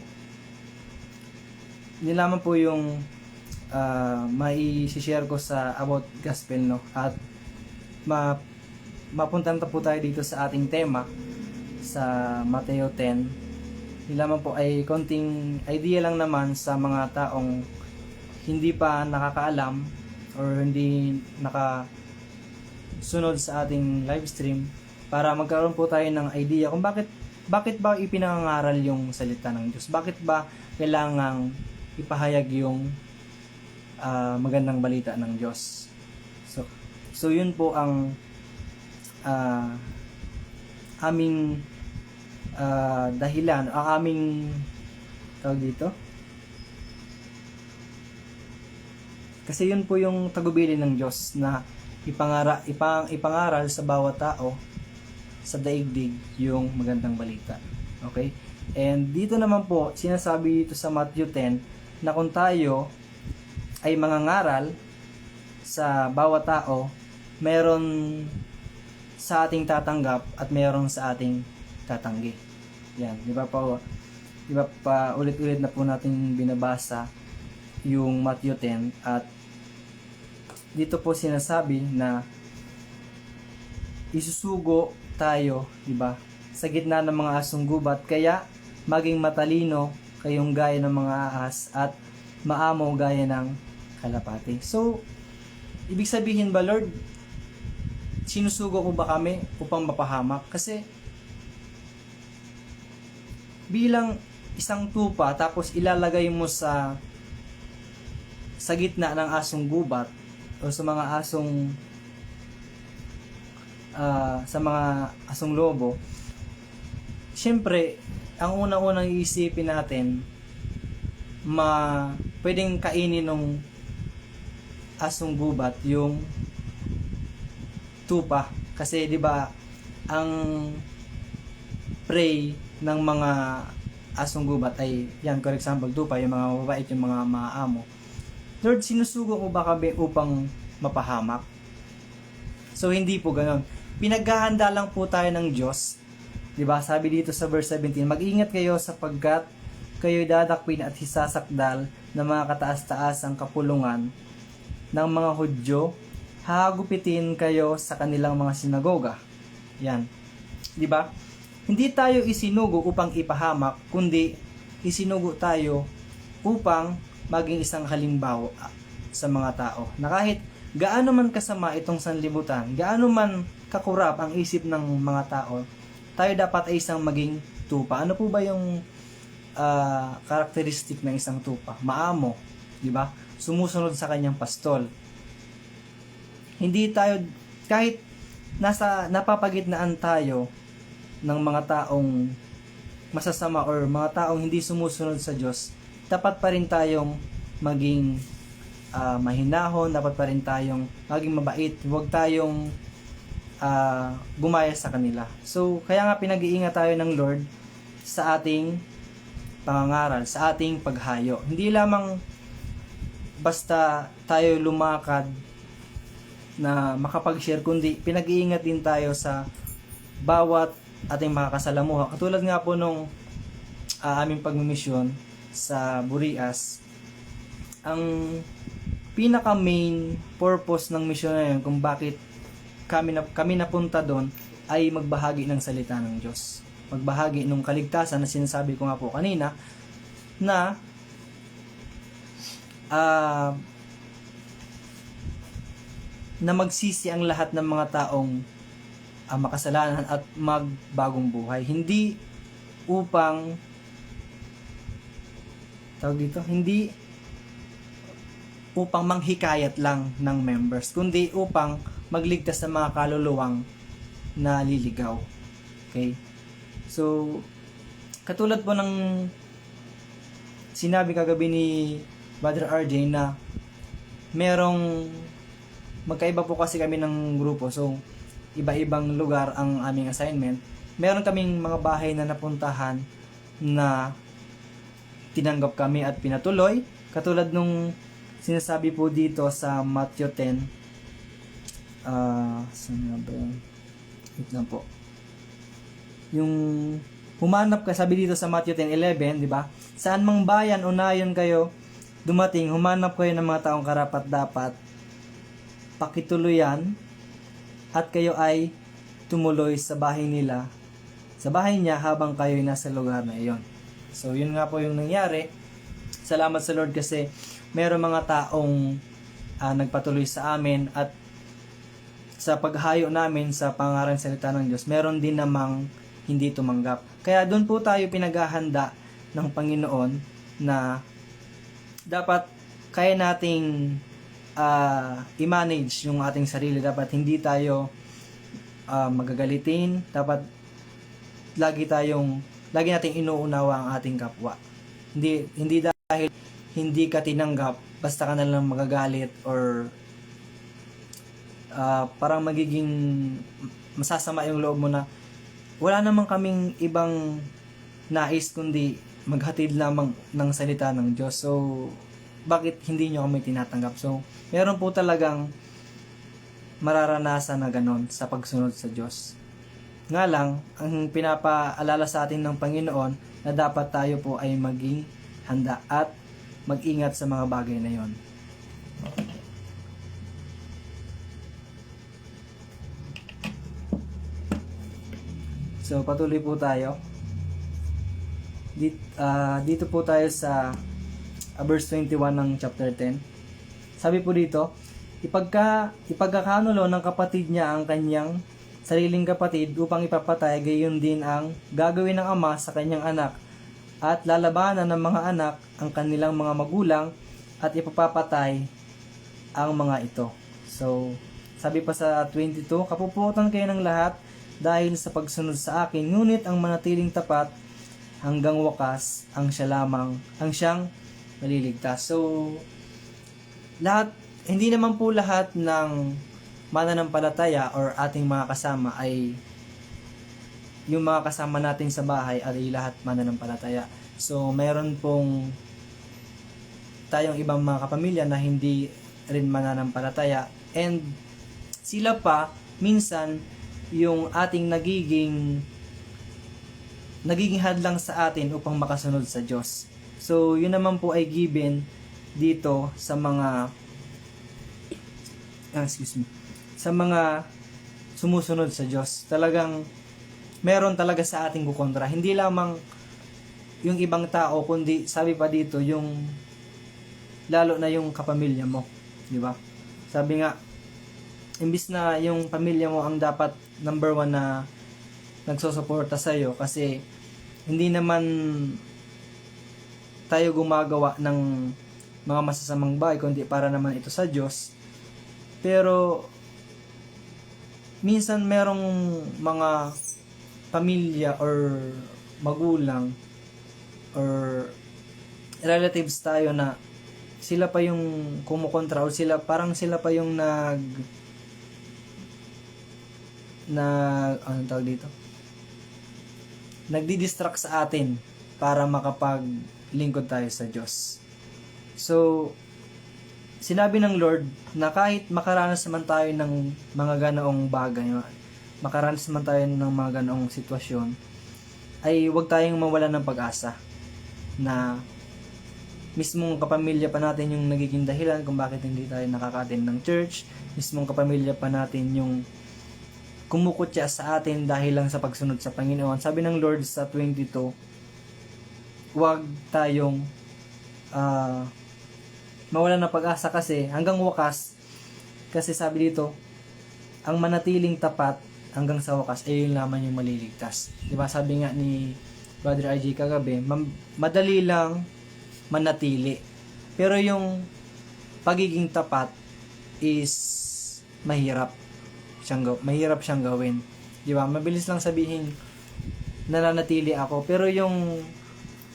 yun lamang po yung mai-share ko sa about gospel, no? At mapunta po tayo dito sa ating tema sa Mateo 10. Yun lamang po ay konting idea lang naman sa mga taong hindi pa nakakaalam or hindi nakasunod sa ating live stream, para magkaroon po tayo ng idea kung bakit ba ipinangangaral yung salita ng Diyos, bakit ba kailangang ipahayag yung magandang balita ng Diyos. So yun po ang aming dahilan, ang aming tawag dito. Kasi yun po yung tagubilin ng Diyos na ipangaral sa bawat tao sa daigdig yung magandang balita. Okay? And dito naman po, sinasabi dito sa Matthew 10 na kung tayo ay mangangaral sa bawat tao, meron sa ating tatanggap at meron sa ating tatanggi. Yan, di ba pa ulit-ulit na po natin binabasa yung Matthew 10, at dito po sinasabi na isusugo tayo, di ba, sa gitna ng mga asong gubat, kaya maging matalino kayong gaya ng mga ahas at maamo gaya ng kalapati. So, ibig sabihin ba, Lord, sinusugo ko ba kami upang mapahamak? Kasi bilang isang tupa tapos ilalagay mo sa gitna ng asong gubat o sa mga asong lobo, syempre ang unang-unang iisipin natin, pwedeng kainin ng asong gubat yung tupa, kasi 'di ba ang prey ng mga asong gubat ay yan, for example tupa, yung mga mabait, yung mga maamo. Lord, sinusugo mo ba kami upang mapahamak? So hindi po ganoon. Pinaghahanda lang po tayo ng Diyos. 'Di ba? Sabi dito sa verse 17, mag-ingat kayo sapagkat kayo dadakwin at hisasakdal ng mga kataas-taasang kapulungan ng mga Hudyo, hagupitin kayo sa kanilang mga sinagoga. Yan. 'Di ba? Hindi tayo isinugo upang ipahamak, kundi isinugo tayo upang maging isang halimbawa sa mga tao. Na kahit gaano man kasama itong sanlibutan, gaano man kakurap ang isip ng mga tao, tayo dapat ay isang maging tupa. Ano po ba yung karakteristik ng isang tupa? Maamo, di ba? Sumusunod sa kanyang pastol. Hindi tayo, kahit napapagitnaan tayo ng mga taong masasama or mga taong hindi sumusunod sa Diyos, dapat pa rin tayong maging mahinahon, dapat pa rin tayong maging mabait, huwag tayong gumaya sa kanila. So, kaya nga pinag-iingat tayo ng Lord sa ating pangangaral, sa ating paghayo. Hindi lamang basta tayo lumakad na makapag-share, kundi pinag-iingat din tayo sa bawat ating makakasalamuha. Katulad nga po nung aming pagmimisyon sa Burias, ang pinaka main purpose ng mission na yun, kung bakit kami napunta doon, ay magbahagi ng salita ng Diyos. Magbahagi ng kaligtasan na sinasabi ko nga po kanina, na na magsisi ang lahat ng mga taong makasalanan at magbagong buhay. Hindi upang hindi upang manghikayat lang ng members, kundi upang magligtas ng mga kaluluwang naliligaw. Okay? So, katulad po ng sinabi kagabi ni Brother RJ na magkaiba po kasi kami ng grupo. So, iba-ibang lugar ang aming assignment. Meron kaming mga bahay na napuntahan na tinanggap kami at pinatuloy. Katulad nung sinasabi po dito sa Matthew 10. Saan nga ba yun? Wait lang po. Yung humanap ka, sabi dito sa Matthew 10:11, di ba? Saan mang bayan o nayon kayo dumating, humanap kayo ng mga taong karapat-dapat, pakituluyan, at kayo ay tumuloy sa bahay niya habang kayo nasa lugar na iyon. So, yun nga po yung nangyari. Salamat sa Lord kasi meron mga taong nagpatuloy sa amin at sa paghayo namin sa pangarang salita ng Diyos, meron din namang hindi tumanggap. Kaya doon po tayo pinaghahanda ng Panginoon na dapat kaya nating i-manage yung ating sarili. Dapat hindi tayo magagalitin. Dapat lagi nating inuunawa ang ating kapwa. Hindi dahil hindi ka tinanggap, basta ka na lang magagalit or parang magiging masasama yung loob mo na wala namang kaming ibang nais kundi maghatid lamang ng salita ng Diyos. So, bakit hindi nyo kami tinatanggap? So, meron po talagang mararanasan na ganon sa pagsunod sa Diyos. Nga lang, ang pinapaalala sa atin ng Panginoon na dapat tayo po ay maging handa at mag-ingat sa mga bagay na yon. So, patuloy po tayo. Dito po tayo sa verse 21 ng chapter 10. Sabi po dito, ipagkakanulo ng kapatid niya ang kanyang sariling kapatid upang ipapatay, gayon din ang gagawin ng ama sa kanyang anak, at lalabanan ng mga anak ang kanilang mga magulang at ipapapatay ang mga ito. So, sabi pa sa 22, kapuputan kayo ng lahat dahil sa pagsunod sa akin, ngunit ang manatiling tapat hanggang wakas ang siyang maliligtas. So, hindi naman po lahat ng mananampalataya or ating mga kasama ay yung mga kasama natin sa bahay ay lahat mananampalataya. So, meron pong tayong ibang mga kapamilya na hindi rin mananampalataya, and sila pa minsan yung ating nagiging hadlang sa atin upang makasunod sa Diyos. So, yun naman po ay given dito sa mga sa mga sumusunod sa Diyos. Talagang meron talaga sa ating kukontra. Hindi lamang yung ibang tao, kundi sabi pa dito yung lalo na yung kapamilya mo, di ba? Sabi nga, imbis na yung pamilya mo ang dapat number one na nagsusuporta sa iyo, kasi hindi naman tayo gumagawa ng mga masasamang bagay, kundi para naman ito sa Diyos. Pero minsan merong mga pamilya or magulang or relatives tayo na sila pa yung kumukontra o sila pa yung anong tawag dito? Nagdi-distract sa atin para makapaglingkod tayo sa Diyos. So, sinabi ng Lord na kahit makaranas naman tayo ng mga ganoong bagay, makaranas naman tayo ng mga ganoong sitwasyon, ay huwag tayong mawalan ng pag-asa na mismong kapamilya pa natin yung nagiging dahilan kung bakit hindi tayo nakaka-attend ng church, mismong kapamilya pa natin yung kumukutya sa atin dahil lang sa pagsunod sa Panginoon. Sabi ng Lord sa 22, huwag tayong mawalan ng pag-asa kasi hanggang wakas, kasi sabi dito, ang manatiling tapat hanggang sa wakas ay yun lamang yung maliligtas. Diba? Sabi nga ni Brother IG kagabi, madali lang manatili. Pero yung pagiging tapat is mahirap siyang gawin. Di ba? Mabilis lang sabihin nananatili ako, pero yung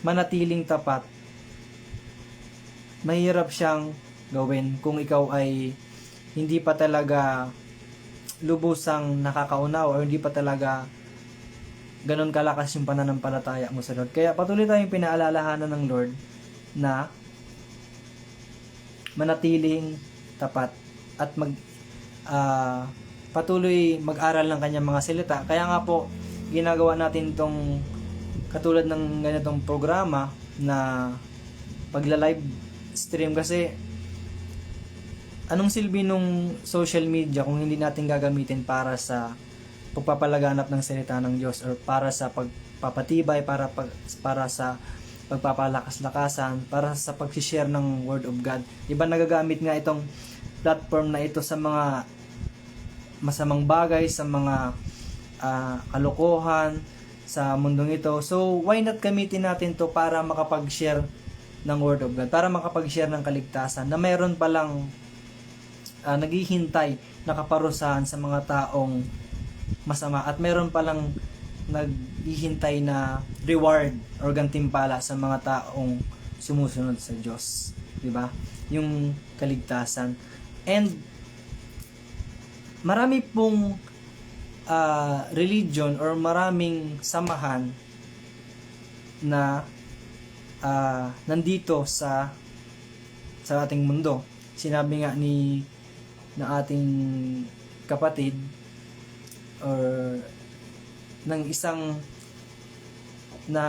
manatiling tapat, mahirap siyang gawin kung ikaw ay hindi pa talaga lubusang nakakaunawa o hindi pa talaga ganun kalakas yung pananampalataya mo sa Lord. Kaya patuloy tayong pinaalalahanan ng Lord na manatiling tapat at patuloy mag-aral ng kanyang mga salita. Kaya nga po ginagawa natin tong katulad ng ganitong programa na pagla-live stream, kasi anong silbi nung social media kung hindi natin gagamitin para sa pagpapalaganap ng salita ng Diyos or para sa pagpapatibay, para sa pagpapalakas-lakasan, para sa pag-share ng Word of God. Iba nagagamit nga itong platform na ito sa mga masamang bagay, sa mga kalokohan sa mundong ito. So, why not gamitin natin to para makapag-share ng Word of God, para makapag-share ng kaligtasan na mayroon palang naghihintay na kaparusahan sa mga taong masama at mayroon palang naghihintay na reward or gantimpala sa mga taong sumusunod sa Diyos, di ba? Yung kaligtasan. And marami pong religion or maraming samahan na nandito sa ating mundo. Sinabi nga ng ating kapatid or ng isang na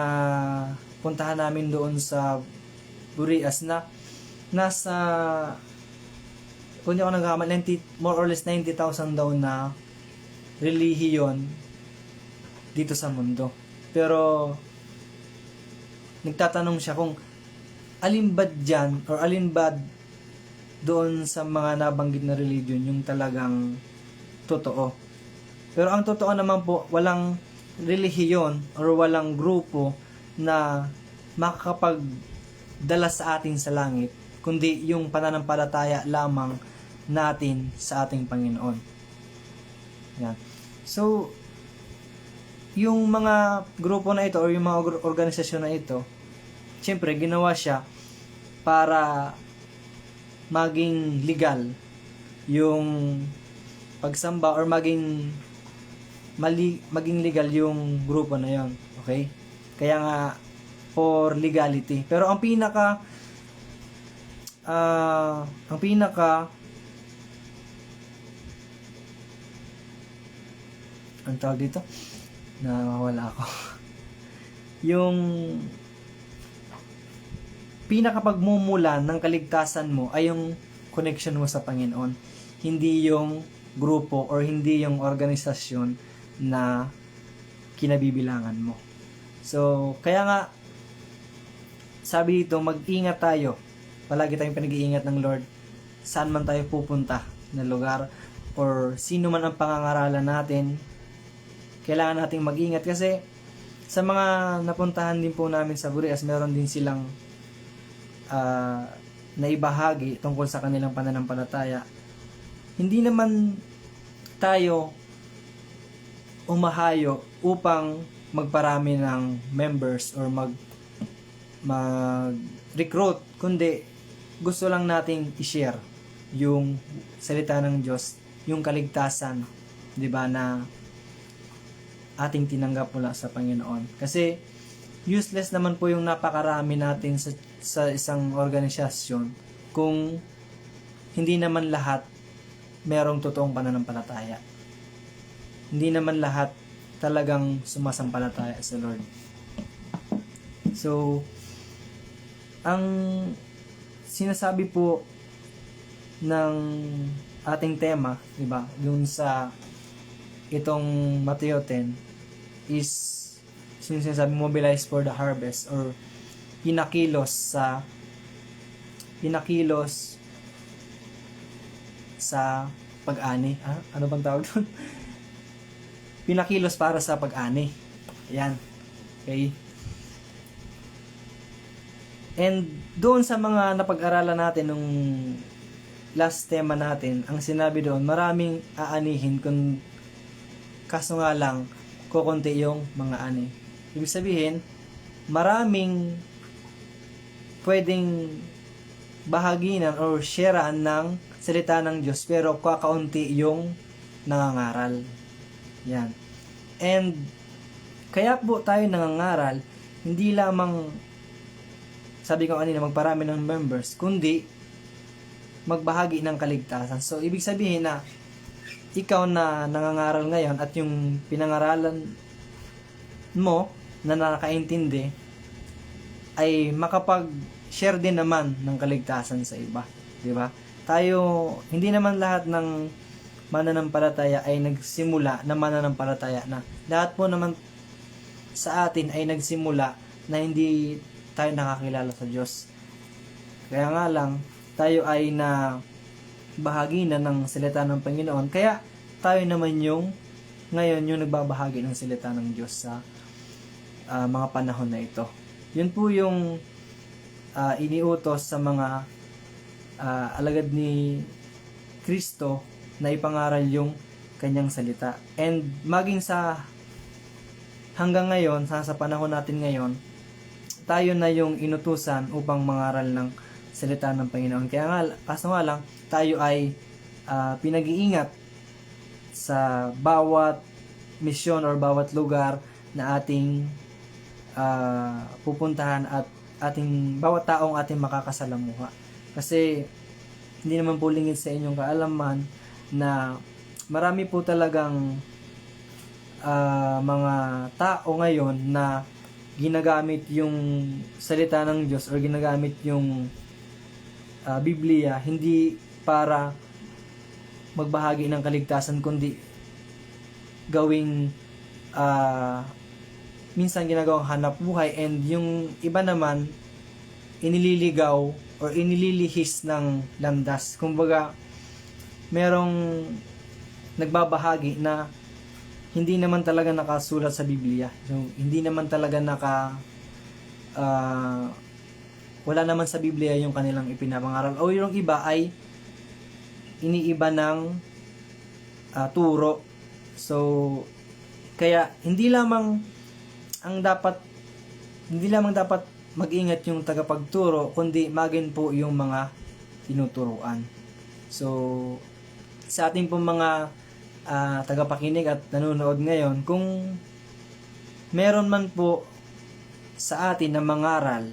puntahan namin doon sa Burias na nasa, kung hindi ako nagkamali, more or less 90,000 daw na relihiyon dito sa mundo. Pero nagtatanong siya kung alin ba dyan or alin ba doon sa mga nabanggit na religion yung talagang totoo. Pero ang totoo naman po, walang relihiyon or walang grupo na makakapagdala sa atin sa langit, kundi yung pananampalataya lamang natin sa ating Panginoon. Yan. So, yung mga grupo na ito or yung mga organisasyon na ito, siyempre ginawa siya para maging legal yung pagsamba or maging legal yung grupo na yon. Okay? Kaya nga for legality. Pero ang pinaka ang tawag dito, nawawala ako. Yung pinakapagmumulan ng kaligtasan mo ay yung connection mo sa Panginoon, hindi yung grupo or hindi yung organisasyon na kinabibilangan mo. So, kaya nga sabi dito, mag-ingat tayo. Palagi tayong pinag-iingat ng Lord saan man tayo pupunta na lugar or sino man ang pangangaralan natin. Kailangan nating mag-ingat kasi sa mga napuntahan din po namin sa Burias, meron din silang naibahagi tungkol sa kanilang pananampalataya. Hindi naman tayo umahayo upang magparami ng members or mag-recruit, kundi gusto lang nating i-share yung salita ng Diyos, yung kaligtasan, 'di ba, na ating tinanggap mula sa Panginoon. Kasi useless naman po yung napakarami natin sa isang organisasyon kung hindi naman lahat merong totoong pananampalataya. Hindi naman lahat talagang sumasampalataya sa Lord. So, ang sinasabi po ng ating tema, di ba, dun sa itong Mateo 10 is sinasabi mobilize for the harvest or pinakilos sa pag-ani. Ano bang tawag doon? Pinakilos para sa pag-ani. Ayan. Okay. And doon sa mga napag-aralan natin nung last tema natin, ang sinabi doon, maraming aanihin kung kaso nga lang kukunti yung mga ani. Ibig sabihin, maraming pwedeng bahaginan or sharean ng salita ng Diyos pero kakaunti yung nangangaral. Yan. And kaya po tayo nangangaral, hindi lamang sabi ko kanina magparami ng members, kundi magbahagi ng kaligtasan. So ibig sabihin na ikaw na nangangaral ngayon at yung pinangaralan mo na nakakaintindi ay makapag-share din naman ng kaligtasan sa iba, di ba? Tayo, hindi naman lahat ng mananampalataya ay nagsimula na mananampalataya na. Lahat po naman sa atin ay nagsimula na hindi tayo nakakilala sa Diyos. Kaya nga lang, tayo ay na bahagi na ng salita ng Panginoon. Kaya tayo naman yung ngayon yung nagbabahagi ng salita ng Diyos sa mga panahon na ito. Yun po yung iniutos sa mga alagad ni Kristo na ipangaral yung kanyang salita. And maging sa hanggang ngayon, sa panahon natin ngayon, tayo na yung inutusan upang mangaral ng salita ng Panginoon. Kaya nga, kaso nga lang, tayo ay pinag-iingat sa bawat misyon or bawat lugar na ating pupuntahan at bawat taong ating makakasalamuha. Kasi hindi naman po lingid sa inyong kaalaman na marami po talagang mga tao ngayon na ginagamit yung salita ng Diyos or ginagamit yung Biblia hindi para magbahagi ng kaligtasan kundi gawing minsan ginagawang hanap buhay, and yung iba naman inililigaw or inililihis ng landas. Kumbaga merong nagbabahagi na hindi naman talaga nakasulat sa Biblia. So, hindi naman talaga wala naman sa Biblia yung kanilang ipinapangaral. O yung iba ay iniiba ng turo. So, kaya hindi lamang dapat mag-ingat yung tagapagturo, kundi maging po yung mga tinuturuan. So, sa ating pong mga tagapakinig at nanonood ngayon, kung meron man po sa atin na mangaral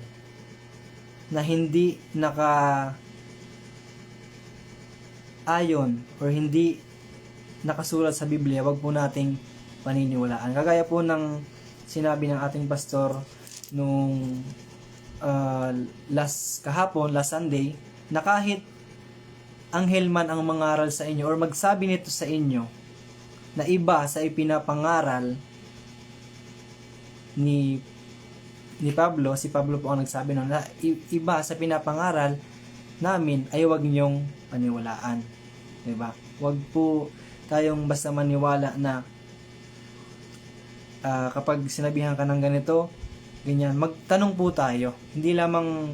na hindi naka-ayon or hindi nakasulat sa Biblia, wag po nating paniniwalaan. Kagaya po ng sinabi ng ating pastor nung last Sunday, na kahit anghel man ang mangaral sa inyo or magsabi nito sa inyo na iba sa ipinapangaral ni Pablo, si Pablo po ang nagsabi noon na iba sa pinapangaral namin ay huwag niyong paniwalaan. Diba? Huwag po tayong basta maniwala na kapag sinabihan ka ng ganito, ganyan, magtanong po tayo. Hindi lamang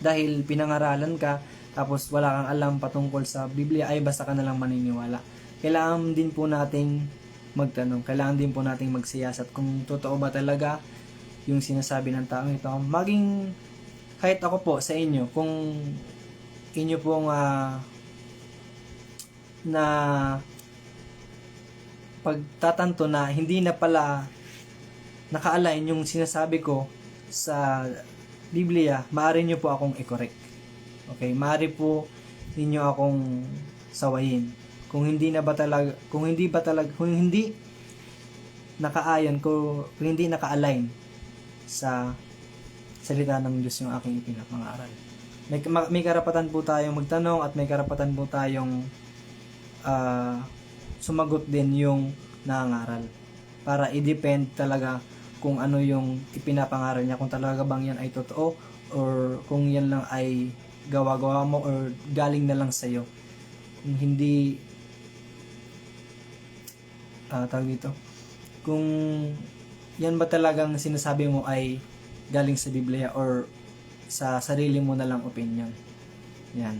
dahil pinangaralan ka tapos wala kang alam patungkol sa Biblia ay basta ka nalang maniniwala. Kailangan din po nating magtanong. Kailangan din po nating magsiyasat kung totoo ba talaga yung sinasabi ng taong ito. Maging kahit ako po sa inyo, kung inyo pong na pagtatanto na hindi na pala naka-align yung sinasabi ko sa Biblia, maaari nyo po akong i-correct. Okay, maaari po ninyo akong sawayin. Kung hindi nakaayon, kung hindi naka-align sa salita ng Diyos yung aking ipinapangaral. May karapatan po tayong magtanong at may karapatan po tayong sumagot din yung nangangaral. Para i-depend talaga kung ano yung ipinapangaral niya, kung talaga bang yan ay totoo or kung yan lang ay gawa-gawa mo or galing na lang sa'yo. Kung hindi tawag dito, kung yan ba talagang sinasabi mo ay galing sa Biblia or sa sarili mo na lang opinion. Yan.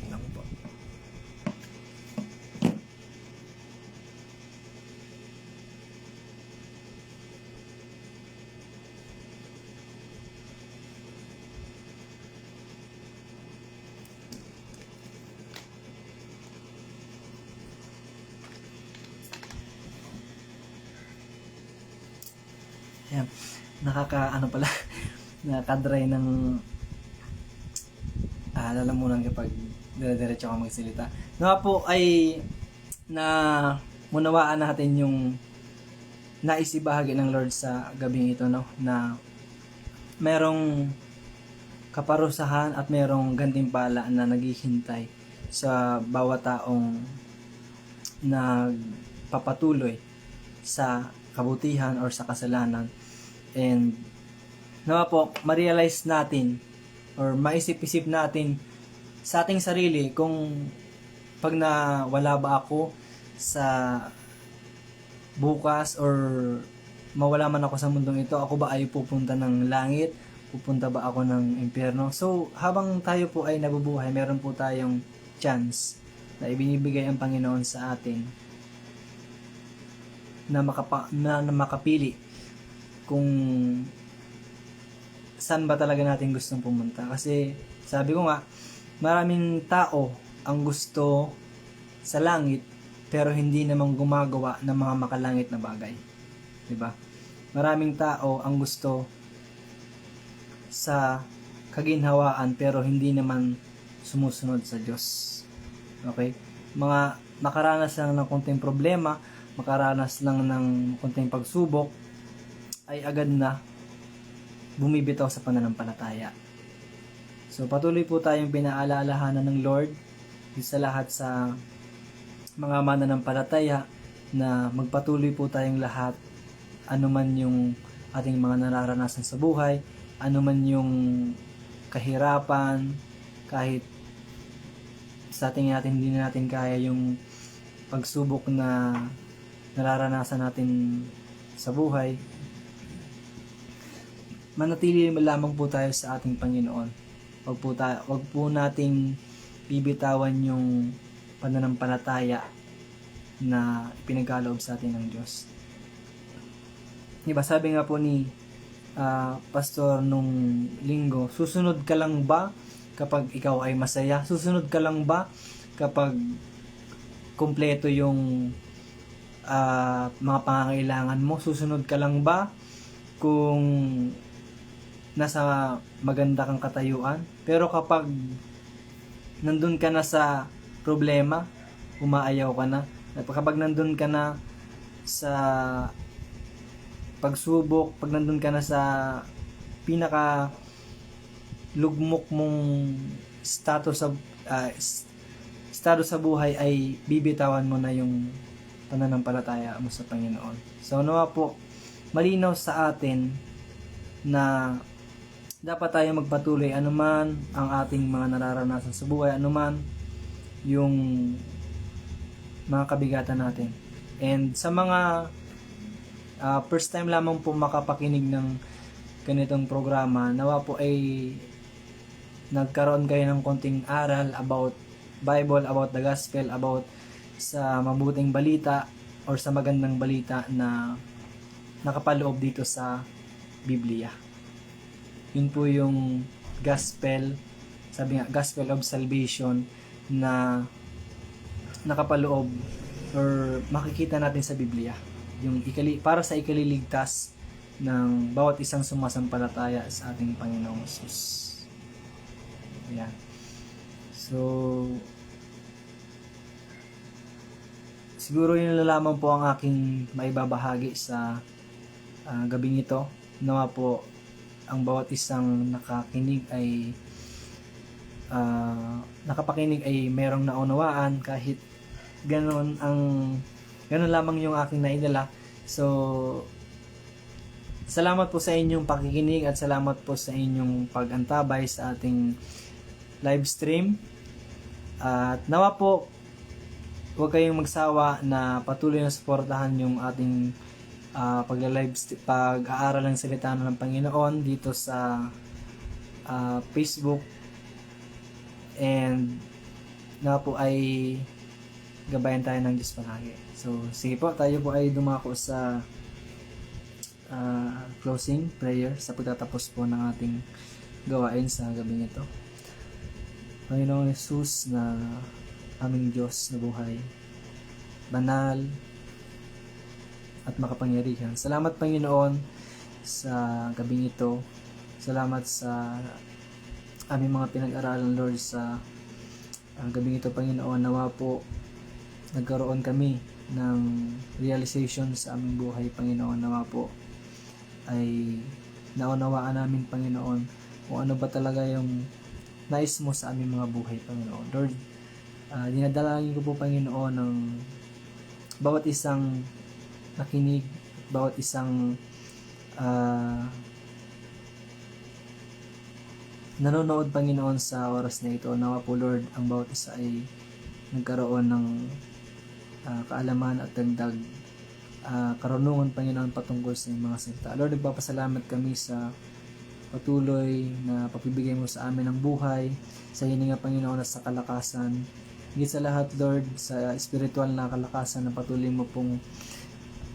Lang po. Ayan. Nakaka-dry ng lalamunan kapag dire-diretso ako magsalita. Nga po ay na munawaan natin yung naisibahagi ng Lord sa gabing ito, no? Na merong kaparusahan at merong gantimpala na naghihintay sa bawat taong nagpapatuloy sa kabutihan or sa kasalanan. And nawa po, ma-realize natin or maisip-isip natin sa ating sarili kung pag nawala ba ako sa bukas or mawala man ako sa mundong ito, ako ba ay pupunta ng langit? Pupunta ba ako ng impyerno? So, habang tayo po ay nabubuhay, meron po tayong chance na ibinibigay ang Panginoon sa atin na makapili kung saan ba talaga natin gustong pumunta. Kasi sabi ko nga, maraming tao ang gusto sa langit pero hindi namang gumagawa ng mga makalangit na bagay. 'Di ba? Maraming tao ang gusto sa kaginhawaan pero hindi naman sumusunod sa Diyos. Okay? Mga makaranas lang ng konting problema, makaranas lang ng konting pagsubok, ay agad na bumibitaw sa pananampalataya. So patuloy po tayong pinaalalahanan ng Lord sa lahat sa mga mananampalataya na magpatuloy po tayong lahat, anuman yung ating mga nararanasan sa buhay, anuman yung kahirapan, kahit sa tingin natin hindi natin kaya yung pagsubok na nararanasan natin sa buhay, manatili lamang po tayo sa ating Panginoon. Wag po nating bibitawan yung pananampalataya na pinagkaloob sa atin ng Diyos. Diba, sabi nga po ni pastor nung linggo, susunod ka lang ba kapag ikaw ay masaya? Susunod ka lang ba kapag kumpleto yung mga pangangailangan mo? Susunod ka lang ba kung nasa maganda kang katayuan? Pero kapag nandun ka na sa problema, umaayaw ka na. Kapag nandun ka na sa pagsubok, pag nandun ka na sa pinaka lugmok mong estado sa buhay, ay bibitawan mo na yung pananampalataya mo sa Panginoon. So nawa po, malinaw sa atin na dapat tayo magpatuloy anuman ang ating mga nararanasan sa buhay, anuman yung mga kabigatan natin. And sa mga first time lamang po makapakinig ng ganitong programa, nawa po ay nagkaroon kayo ng konting aral about Bible, about the gospel, about sa mabuting balita or sa magandang balita na nakapaloob dito sa Biblia. Yun po yung gospel, sabi nga, gospel of salvation na nakapaloob or makikita natin sa Biblia. Yung para sa ikaliligtas ng bawat isang sumasampalataya sa ating Panginoong Jesus. Ayan. So, siguro yun lamang po ang aking maibabahagi sa gabing ito. Nawa po ang bawat isang nakapakinig ay merong naunawaan, kahit ganun lamang yung aking naidala. So salamat po sa inyong pakikinig at salamat po sa inyong pag-antabay sa ating live stream. At nawa po huwag kayong magsawa na patuloy na suportahan yung ating pag-aaral ng salita ng Panginoon dito sa Facebook, and na po ay gabayan tayo ng Diyos palagi. So sige po, tayo po ay dumako sa closing prayer sa pagtatapos po ng ating gawain sa gabing ito. Panginoong Jesus na aming Diyos na buhay, banal at makapangyarihan, salamat Panginoon sa gabing ito. Salamat sa aming mga pinag-aralan, Lord, sa gabing ito, Panginoon. Nawa po nagkaroon kami ng realization sa aming buhay, Panginoon. Nawa po ay naunawaan namin, Panginoon, kung ano ba talaga yung nais mo sa aming mga buhay, Panginoon. Lord, dinadalangin ko po, Panginoon, ng bawat isang nakinig, bawat isang nanonood, Panginoon, sa oras na ito. Nawa po, Lord, ang bawat isa ay nagkaroon ng kaalaman at dagdag karunungan, Panginoon, patungkol sa iyong mga salita. Lord, nagpapasalamat kami sa patuloy na pagbibigay mo sa amin ng buhay, sa hininga, Panginoon, at sa kalakasan. Higit sa lahat, Lord, sa spiritual na kalakasan na patuloy mo pong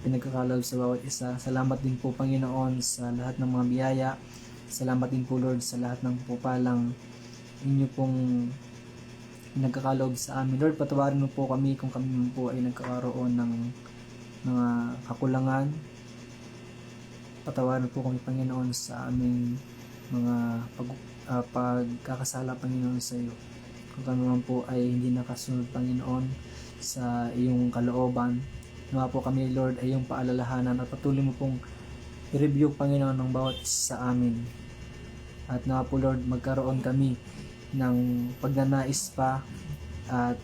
pinagkakalob sa bawat isa. Salamat din po, Panginoon, sa lahat ng mga biyaya. Salamat din po, Lord, sa lahat ng pupalang inyo pong nagkakalob sa amin. Lord, patawarin mo po kami kung kami po ay nagkakaroon ng mga kakulangan. Patawarin po kami, Panginoon, sa aming mga pagkakasala, Panginoon, sa iyo. Kung kami man po ay hindi nakasunod, Panginoon, sa iyong kalooban, nawa po kami, Lord, ay iyong paalalahanan at patuloy mo pong i-review, Panginoon, ng bawat sa amin. At nawa po, Lord, magkaroon kami ng pagnanais pa at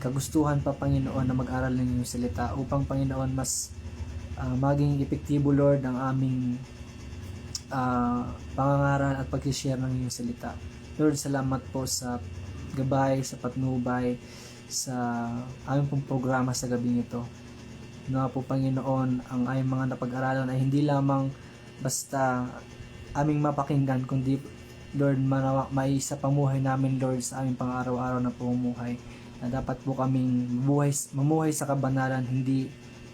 kagustuhan pa, Panginoon, na mag-aral ng iyong salita upang, Panginoon, mas maging epektibo, Lord, ang aming pangangaral at pag-share ng iyong salita. Lord, salamat po sa gabay, sa patnubay, sa aming pong programa sa gabing ito. Nawa po, Panginoon, ang aming mga napag-aralan ay hindi lamang basta aming mapakinggan, kundi, Lord, maisa pamuhay namin, Lord, sa aming pang-araw-araw na pamumuhay, na dapat po kaming mamuhay sa kabanalan, hindi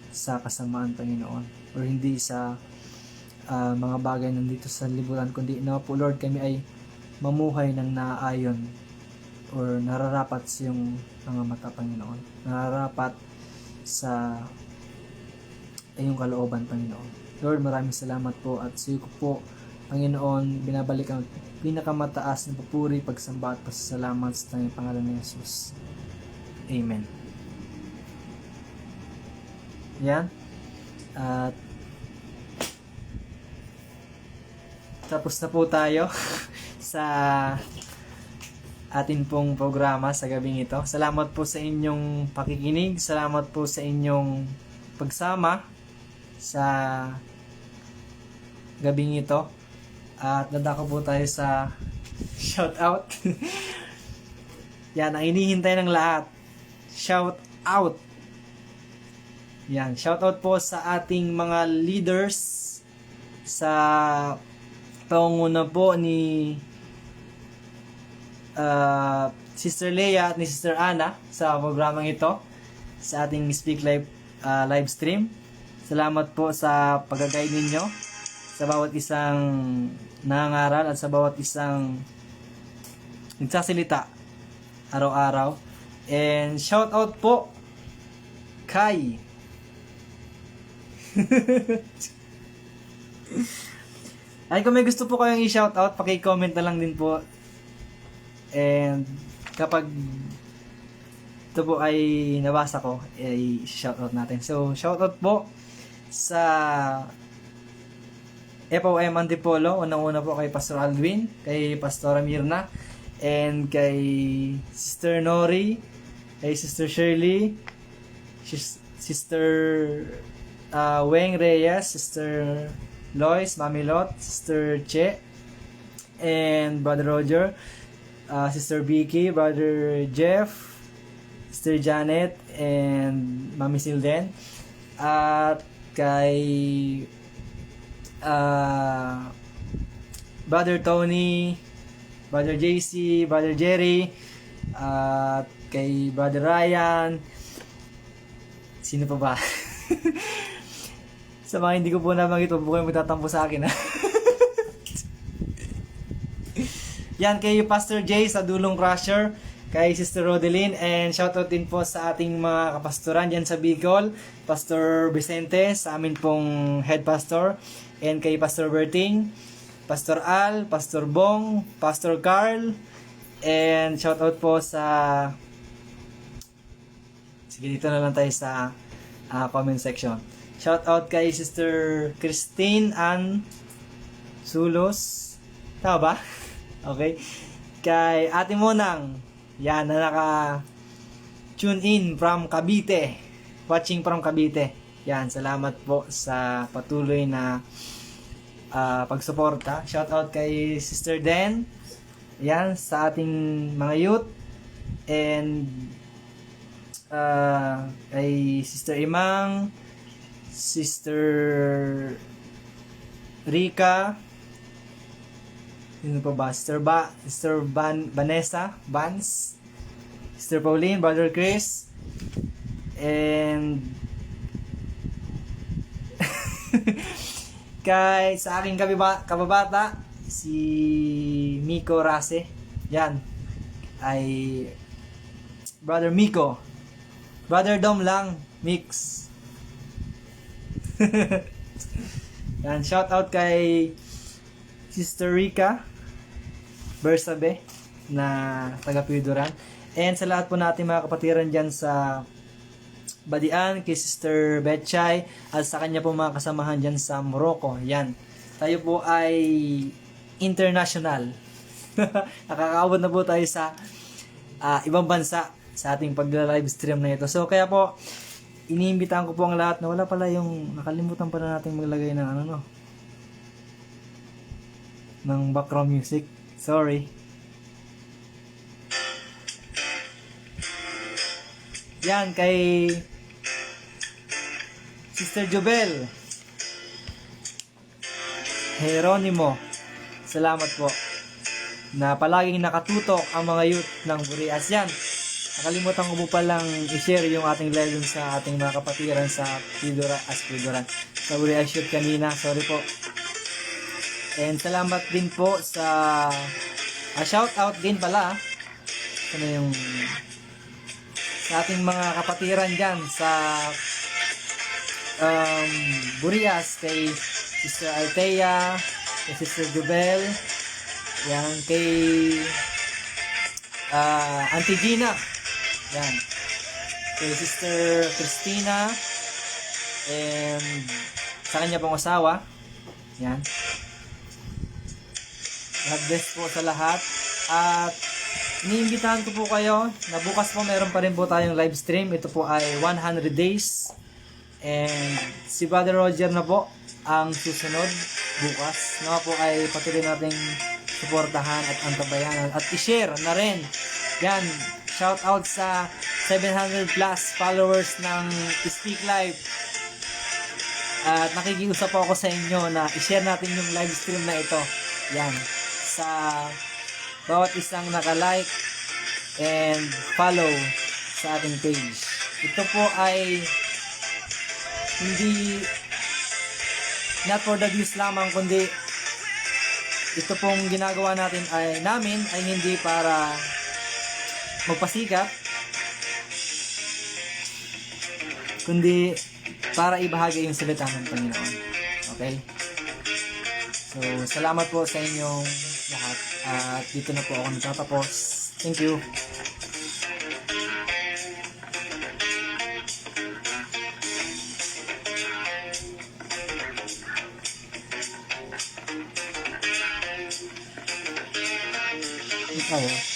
sa kasamaan, Panginoon, or hindi sa mga bagay nandito sa libutan, kundi nawa po, Lord, kami ay mamuhay ng naaayon or nararapat sa iyong mga mata, Panginoon, nararapat sa iyong kalooban, Panginoon. Lord, maraming salamat po at sa iyo po, Panginoon, binabalik ang pinakamataas na papuri, pagsamba at pasasalamat sa tanging pangalan ni Jesus. Amen. Yan. At tapos na po tayo sa atin pong programa sa gabing ito. Salamat po sa inyong pakikinig. Salamat po sa inyong pagsama sa gabing ito. At dadako po tayo sa shout out. Yan, ang hinihintay ng lahat. Shout out. Yan, shout out po sa ating mga leaders sa pangunguna po ni Sister Leia at ni Sister Ana sa programang ito, sa ating Speak Live live stream. Salamat po sa pag-guide ninyo sa bawat isang nangangaral at sa bawat isang nagsasalita araw-araw. And shout out po kay ay, kung may gusto po kayong i-shout out, paki-comment na lang din po. And kapag ito po ay nabasa ko, ay shout out natin. So, shout out po sa FOM Antipolo. Unang-una po kay Pastor Alwin, kay Pastora Mirna, and kay Sister Nori, kay Sister Shirley, Sister Weng Reyes, Sister Lois, Mami Lot, Sister Che, and Brother Roger, Sister Vicky, Brother Jeff, Sister Janet, and Mami Silden. At kay Brother Tony, Brother JC, Brother Jerry, at kay Brother Ryan. Sino pa ba? Sa mga hindi ko po nabanggit, huwag po kayo magtatampo sa akin, ha? Yan, kay Pastor Jay sa Dulong Crusher, kay Sister Rodeline, and shoutout din po sa ating mga kapastoran dyan sa Bicol, Pastor Vicente, sa amin pong head pastor, and kay Pastor Berting, Pastor Al, Pastor Bong, Pastor Carl, and shoutout po sa... Sige, dito na lang tayo sa comment section. Shoutout kay Sister Christine Ann Sulos. Tama ba? Okay. Kay Ate Monang. Yan, na naka-tune in from Cavite. Watching from Cavite. Yan, salamat po sa patuloy na pagsuporta. Shoutout kay Sister Den. Yan, sa ating mga youth. And kay Sister Imang, Sister Rika, sino pa ba? Sister Vanessa Vance, Sister Pauline, Brother Chris, and kay sa aking kababata si Miko Rase. Yan ay Brother Miko, Brother Dom lang mix. Yan, shout out kay Sister Rika Bersabe na taga Piduran, and sa lahat po natin mga kapatiran dyan sa Badian, kay Sister Betchay, at sa kanya po mga kasamahan dyan sa Morocco. Yan, tayo po ay international. Nakakaabot na po tayo sa ibang bansa sa ating pag-live stream na ito. So kaya po iniimbitahan ko po ang lahat na wala pala yung nakalimutan pala natin maglagay ng ng background music. Sorry. Yan, kay Sister Jobel Jeronimo, salamat po na palaging nakatutok ang mga youth ng Burias. Yan, nakalimutan ko po palang i-share yung ating live dun sa ating mga kapatiran sa Piduran sa Burias shoot kanina. Sorry po. And salamat din po sa shout out din pala yung sa ating mga kapatiran dyan sa Burias, kay Sister Althea, kay Sister Jubel, yan, kay Auntie Gina, yan, kay Sister Christina, and sa kanya pong asawa. Yan, God bless po sa lahat. At iniimbitahan ko po kayo na bukas po meron pa rin po tayong live stream. Ito po ay 100 days, and si Brother Roger na po ang susunod bukas. Na po ay patuloy nating suportahan at antabayanan at i-share na rin. Yan, shout out sa 700 plus followers ng Speak Live. At nakikiusap po ako sa inyo na i-share natin yung live stream na ito. Yan, sa bawat isang naka-like and follow sa ating page. Ito po ay hindi not for the views lamang, kundi ito pong ginagawa natin namin ay hindi para magpasikat, kundi para ibahagi yung salita ng Panginoon. Okay? So, salamat po sa inyong lahat. At dito na po ako nagtatapos. Thank you. Ikaw.